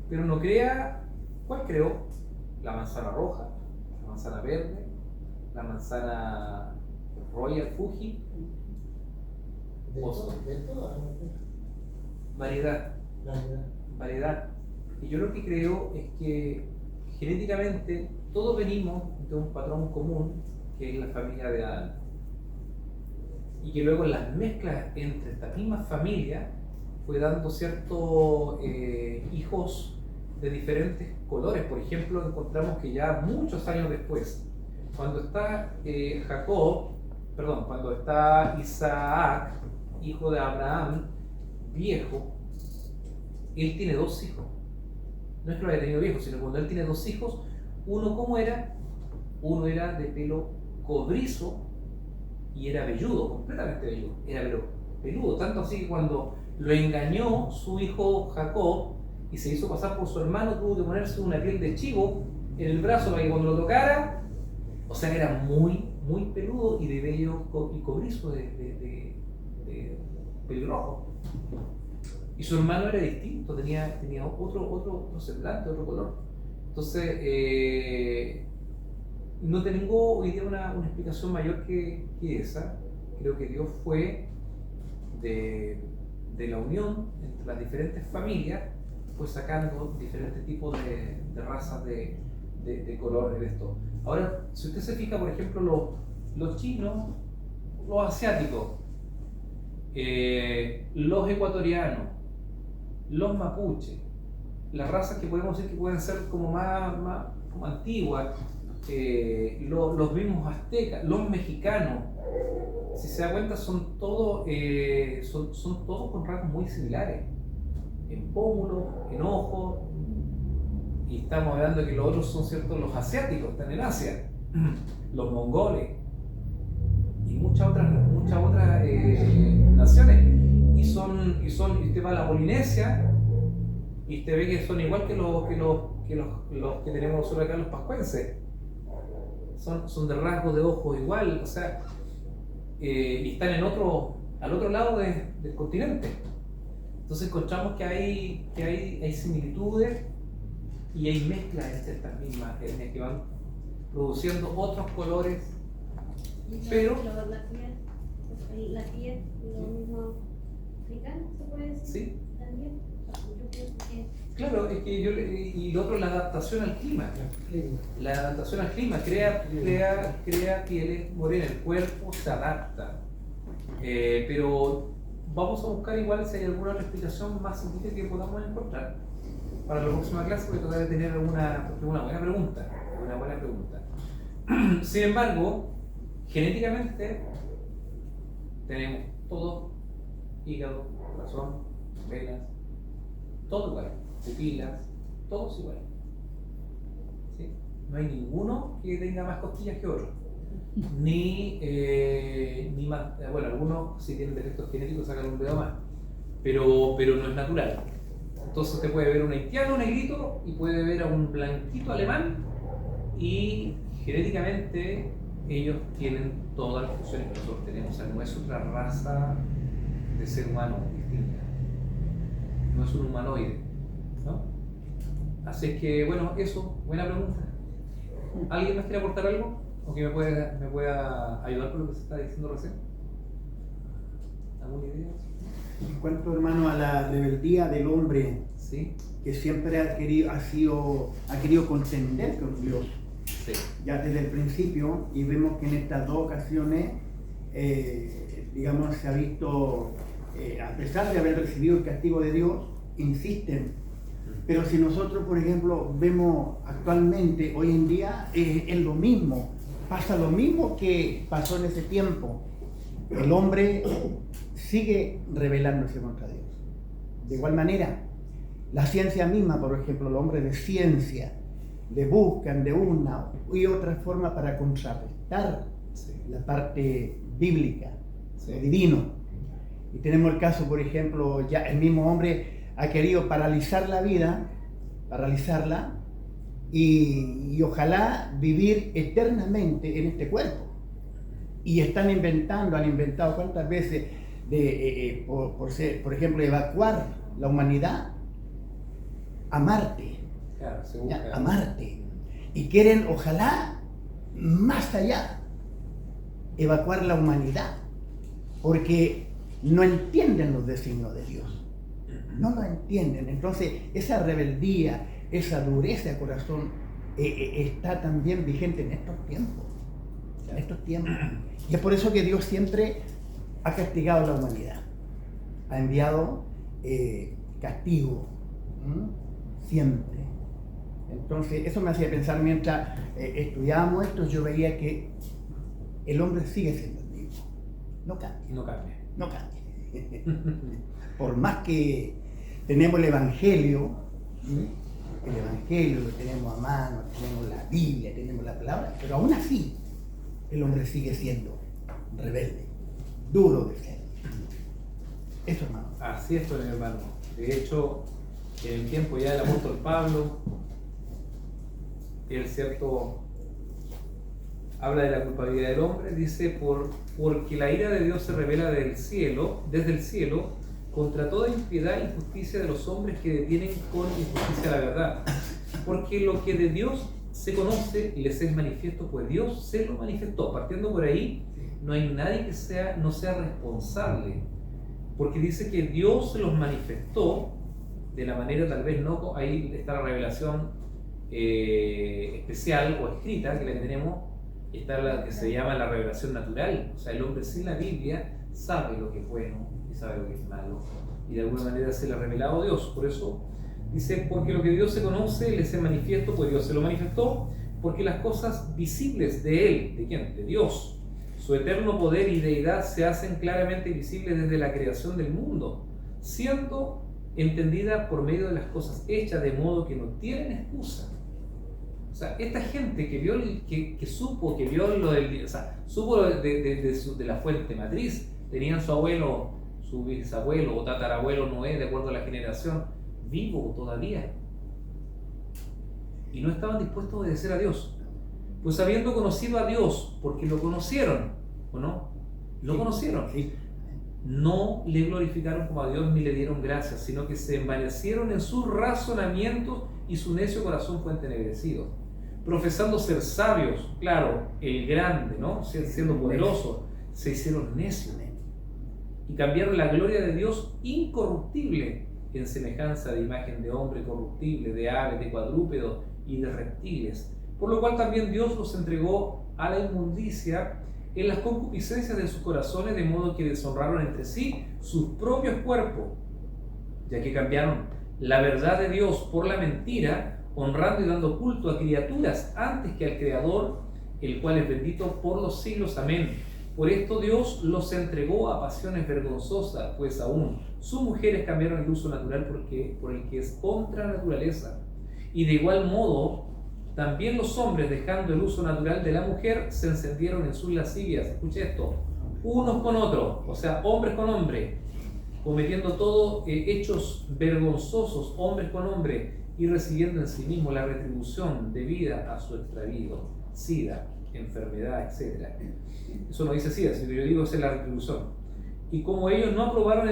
pero no crea, ¿cuál creó? La manzana roja, la manzana verde, la manzana Royal Fuji, variedad. Y yo lo que creo es que genéticamente todos venimos de un patrón común que es la familia de Adán. Y que luego las mezclas entre esta misma familia fue dando ciertos hijos de diferentes colores. Por ejemplo, encontramos que ya muchos años después, cuando está cuando está Isaac, hijo de Abraham, viejo, él tiene dos hijos. No es que lo haya tenido viejo, sino cuando él tiene dos hijos, uno, ¿cómo era? Uno era de pelo cobrizo y era velludo, completamente velludo. Era peludo, tanto así que cuando lo engañó su hijo Jacob y se hizo pasar por su hermano, tuvo que ponerse una piel de chivo en el brazo para que cuando lo tocara, o sea, era muy peludo y de vello y cobrizo, de pelirrojo. Y su hermano era distinto, tenía otro semblante, otro color. Entonces, no tengo hoy día una explicación mayor que esa. Creo que Dios fue de la unión entre las diferentes familias, pues sacando diferentes tipos de razas de color en esto. Ahora, si usted se fija, por ejemplo, los chinos, los asiáticos, los ecuatorianos, los mapuches, las razas que podemos decir que pueden ser como más como antiguas, los mismos aztecas, los mexicanos, si se da cuenta, son todos con rasgos muy similares, en pómulos, en ojos, y estamos hablando de que los otros son ciertos, los asiáticos, están en Asia, los mongoles, y muchas otras naciones, y usted va a la Polinesia, y usted ve que son igual que los que tenemos nosotros acá, los pascuenses. Son de rasgos de ojos igual, o sea, y están al otro lado del continente. Entonces encontramos que hay similitudes y hay mezclas entre estas mismas etnias que van produciendo otros colores, pero... La piel, lo mismo africano, ¿se puede decir? Sí. También. Yo pienso que... Claro, es que y lo otro, la adaptación al clima. La adaptación al clima crea pieles morenas, el cuerpo se adapta. Pero vamos a buscar igual si hay alguna otra explicación más científica que podamos encontrar para la próxima clase, porque tratar de tener una buena pregunta. Sin embargo, genéticamente tenemos todo: hígado, corazón, venas, todo igual, pupilas, todos iguales. ¿Sí? No hay ninguno que tenga más costillas que otro. Ni más, bueno, algunos si tienen defectos genéticos sacan un dedo más, pero no es natural. Entonces usted puede ver un haitiano negrito y puede ver a un blanquito alemán, y genéticamente ellos tienen todas las funciones que nosotros tenemos. O sea, no es otra raza de ser humano distinta, no es un humanoide, ¿no? Así que bueno, eso, buena pregunta. ¿Alguien más quiere aportar algo? ¿O que me pueda ayudar con lo que se está diciendo recién? ¿Alguna idea? En cuanto, hermano, a la rebeldía del hombre, ¿Sí? que siempre ha querido contender con Dios, Sí. ya desde el principio, y vemos que en estas dos ocasiones, digamos, se ha visto, a pesar de haber recibido el castigo de Dios, insisten. Pero si nosotros, por ejemplo, vemos actualmente, hoy en día, es lo mismo, pasa lo mismo que pasó en ese tiempo. El hombre sigue rebelándose contra Dios. De igual manera, la ciencia misma, por ejemplo, los hombres de ciencia le buscan de una y otra forma para contrarrestar la parte bíblica, lo divino. Y tenemos el caso, por ejemplo, ya el mismo hombre ha querido paralizar la vida, paralizarla, y ojalá vivir eternamente en este cuerpo. Y han inventado cuántas veces por ejemplo, evacuar la humanidad a Marte. Claro, A Marte. Y quieren, ojalá, más allá, evacuar la humanidad, porque no entienden los designios de Dios. No lo entienden. Entonces, esa rebeldía, esa dureza de corazón está también vigente en estos tiempos. En estos tiempos. Y es por eso que Dios siempre ha castigado a la humanidad. Ha enviado castigo. Siempre. Entonces, eso me hacía pensar mientras estudiábamos esto, yo veía que el hombre sigue siendo el mismo. No cambia. No cambia. No cambia. Por más que tenemos el Evangelio, lo tenemos a mano, tenemos la Biblia, tenemos la palabra, pero aún así el hombre sigue siendo rebelde, duro de ser. Eso, hermano. Así es, mi hermano. De hecho, en el tiempo ya del apóstol Pablo, él cierto habla de la culpabilidad del hombre, dice, porque la ira de Dios se revela desde el cielo, contra toda impiedad e injusticia de los hombres que detienen con injusticia la verdad. Porque lo que de Dios se conoce y les es manifiesto, pues Dios se lo manifestó. Partiendo por ahí, no hay nadie que no sea responsable, porque dice que Dios se los manifestó de la manera, tal vez no, ahí está la revelación especial o escrita, que la que tenemos, está la que se llama la revelación natural. O sea, el hombre sin la Biblia sabe lo que es bueno y sabe lo que es malo, y de alguna manera se le ha revelado Dios. Por eso dice, porque lo que Dios se conoce les es manifiesto, pues Dios se lo manifestó, porque las cosas visibles de Él, ¿de quién? De Dios, su eterno poder y deidad se hacen claramente visibles desde la creación del mundo, siendo entendida por medio de las cosas hechas, de modo que no tienen excusa. O sea, esta gente que vio, que supo lo del, o sea, supo de la fuente matriz, tenían su abuelo, su bisabuelo o tatarabuelo Noé, de acuerdo a la generación, vivo todavía, y no estaban dispuestos a obedecer a Dios, pues habiendo conocido a Dios, porque lo conocieron, ¿o no? Lo conocieron, no le glorificaron como a Dios ni le dieron gracias, sino que se envanecieron en sus razonamientos y su necio corazón fue entenebrecido, profesando ser sabios, claro, el grande, ¿no? Siendo poderoso, se hicieron necios y cambiaron la gloria de Dios incorruptible en semejanza de imagen de hombre corruptible, de aves, de cuadrúpedos y de reptiles, por lo cual también Dios los entregó a la inmundicia en las concupiscencias de sus corazones, de modo que deshonraron entre sí sus propios cuerpos, ya que cambiaron la verdad de Dios por la mentira, honrando y dando culto a criaturas antes que al Creador, el cual es bendito por los siglos. Amén. Por esto Dios los entregó a pasiones vergonzosas, pues aún sus mujeres cambiaron el uso natural por el que es contra naturaleza. Y de igual modo, también los hombres, dejando el uso natural de la mujer, se encendieron en sus lascivias. Escuche esto, unos con otros, o sea, hombres con hombres, cometiendo todos hechos vergonzosos, hombres con hombres, y recibiendo en sí mismo la retribución debida a su extravío, sida, enfermedad, etc. Eso no dice sida, sino que yo digo es la retribución. Y como ellos no aprobaron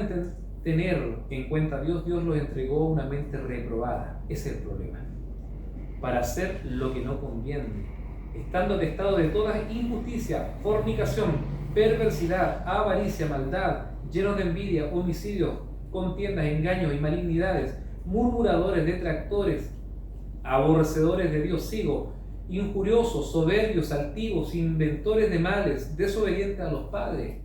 tener en cuenta a Dios, Dios los entregó una mente reprobada. Ese es el problema. Para hacer lo que no conviene, estando atestado de toda injusticia, fornicación, perversidad, avaricia, maldad, llenos de envidia, homicidios, contiendas, engaños y malignidades, murmuradores, detractores, aborrecedores de Dios, injuriosos, soberbios, altivos, inventores de males, desobedientes a los padres,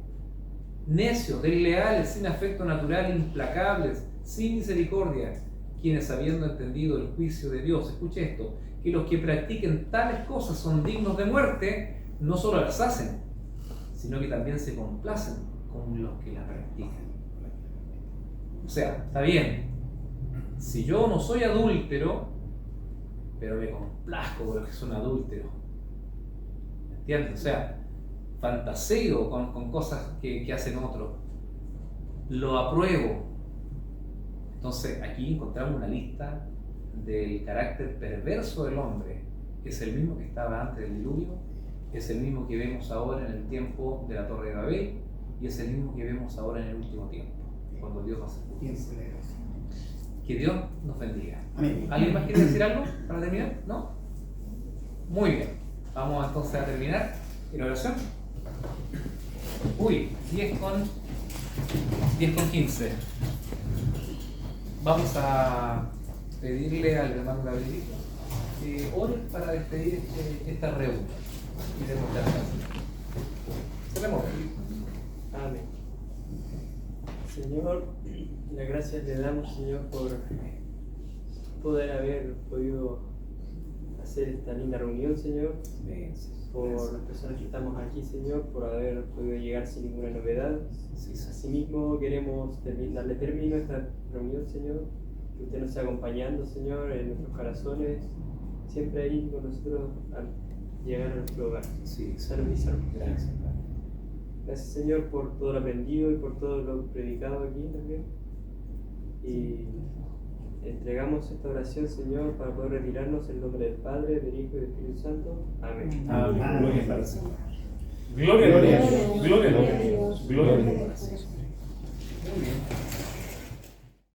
necios, desleales, sin afecto natural, implacables, sin misericordia, quienes habiendo entendido el juicio de Dios, escuche esto, que los que practiquen tales cosas son dignos de muerte, no solo las hacen, sino que también se complacen con los que las practican. O sea, está bien, si yo no soy adúltero, pero me complazco con los que son adúlteros, ¿entiendes? O sea, fantaseo con cosas que hacen otros, lo apruebo. Entonces aquí encontramos una lista del carácter perverso del hombre. Es el mismo que estaba antes del diluvio, es el mismo que vemos ahora en el tiempo de la Torre de Babel, y es el mismo que vemos ahora en el último tiempo, cuando Dios va a hacer justicia. Que Dios nos bendiga. Amén. ¿Alguien más quiere decir algo para terminar? ¿No? Muy bien. Vamos entonces a terminar en oración. Uy, 10 con 15. Vamos a pedirle al hermano Gabrielito que ore para despedir esta reunión y demos las gracias. Cerremos. Amén. Señor, las gracias le damos, Señor, por poder haber podido hacer esta linda reunión, Señor, por las personas que estamos aquí, Señor, por haber podido llegar sin ninguna novedad. Asimismo, queremos darle término a esta reunión, Señor, que usted nos esté acompañando, Señor, en nuestros corazones, siempre ahí con nosotros al llegar a nuestro hogar. Salud y salud. Gracias. Gracias, Señor, por todo lo aprendido y por todo lo predicado aquí también. Y entregamos esta oración, Señor, para poder retirarnos en nombre del Padre, del Hijo y del Espíritu Santo. Amén. Amén. Gloria al Señor. Gloria a Dios. Gloria a Dios. Gloria a Dios. Muy bien.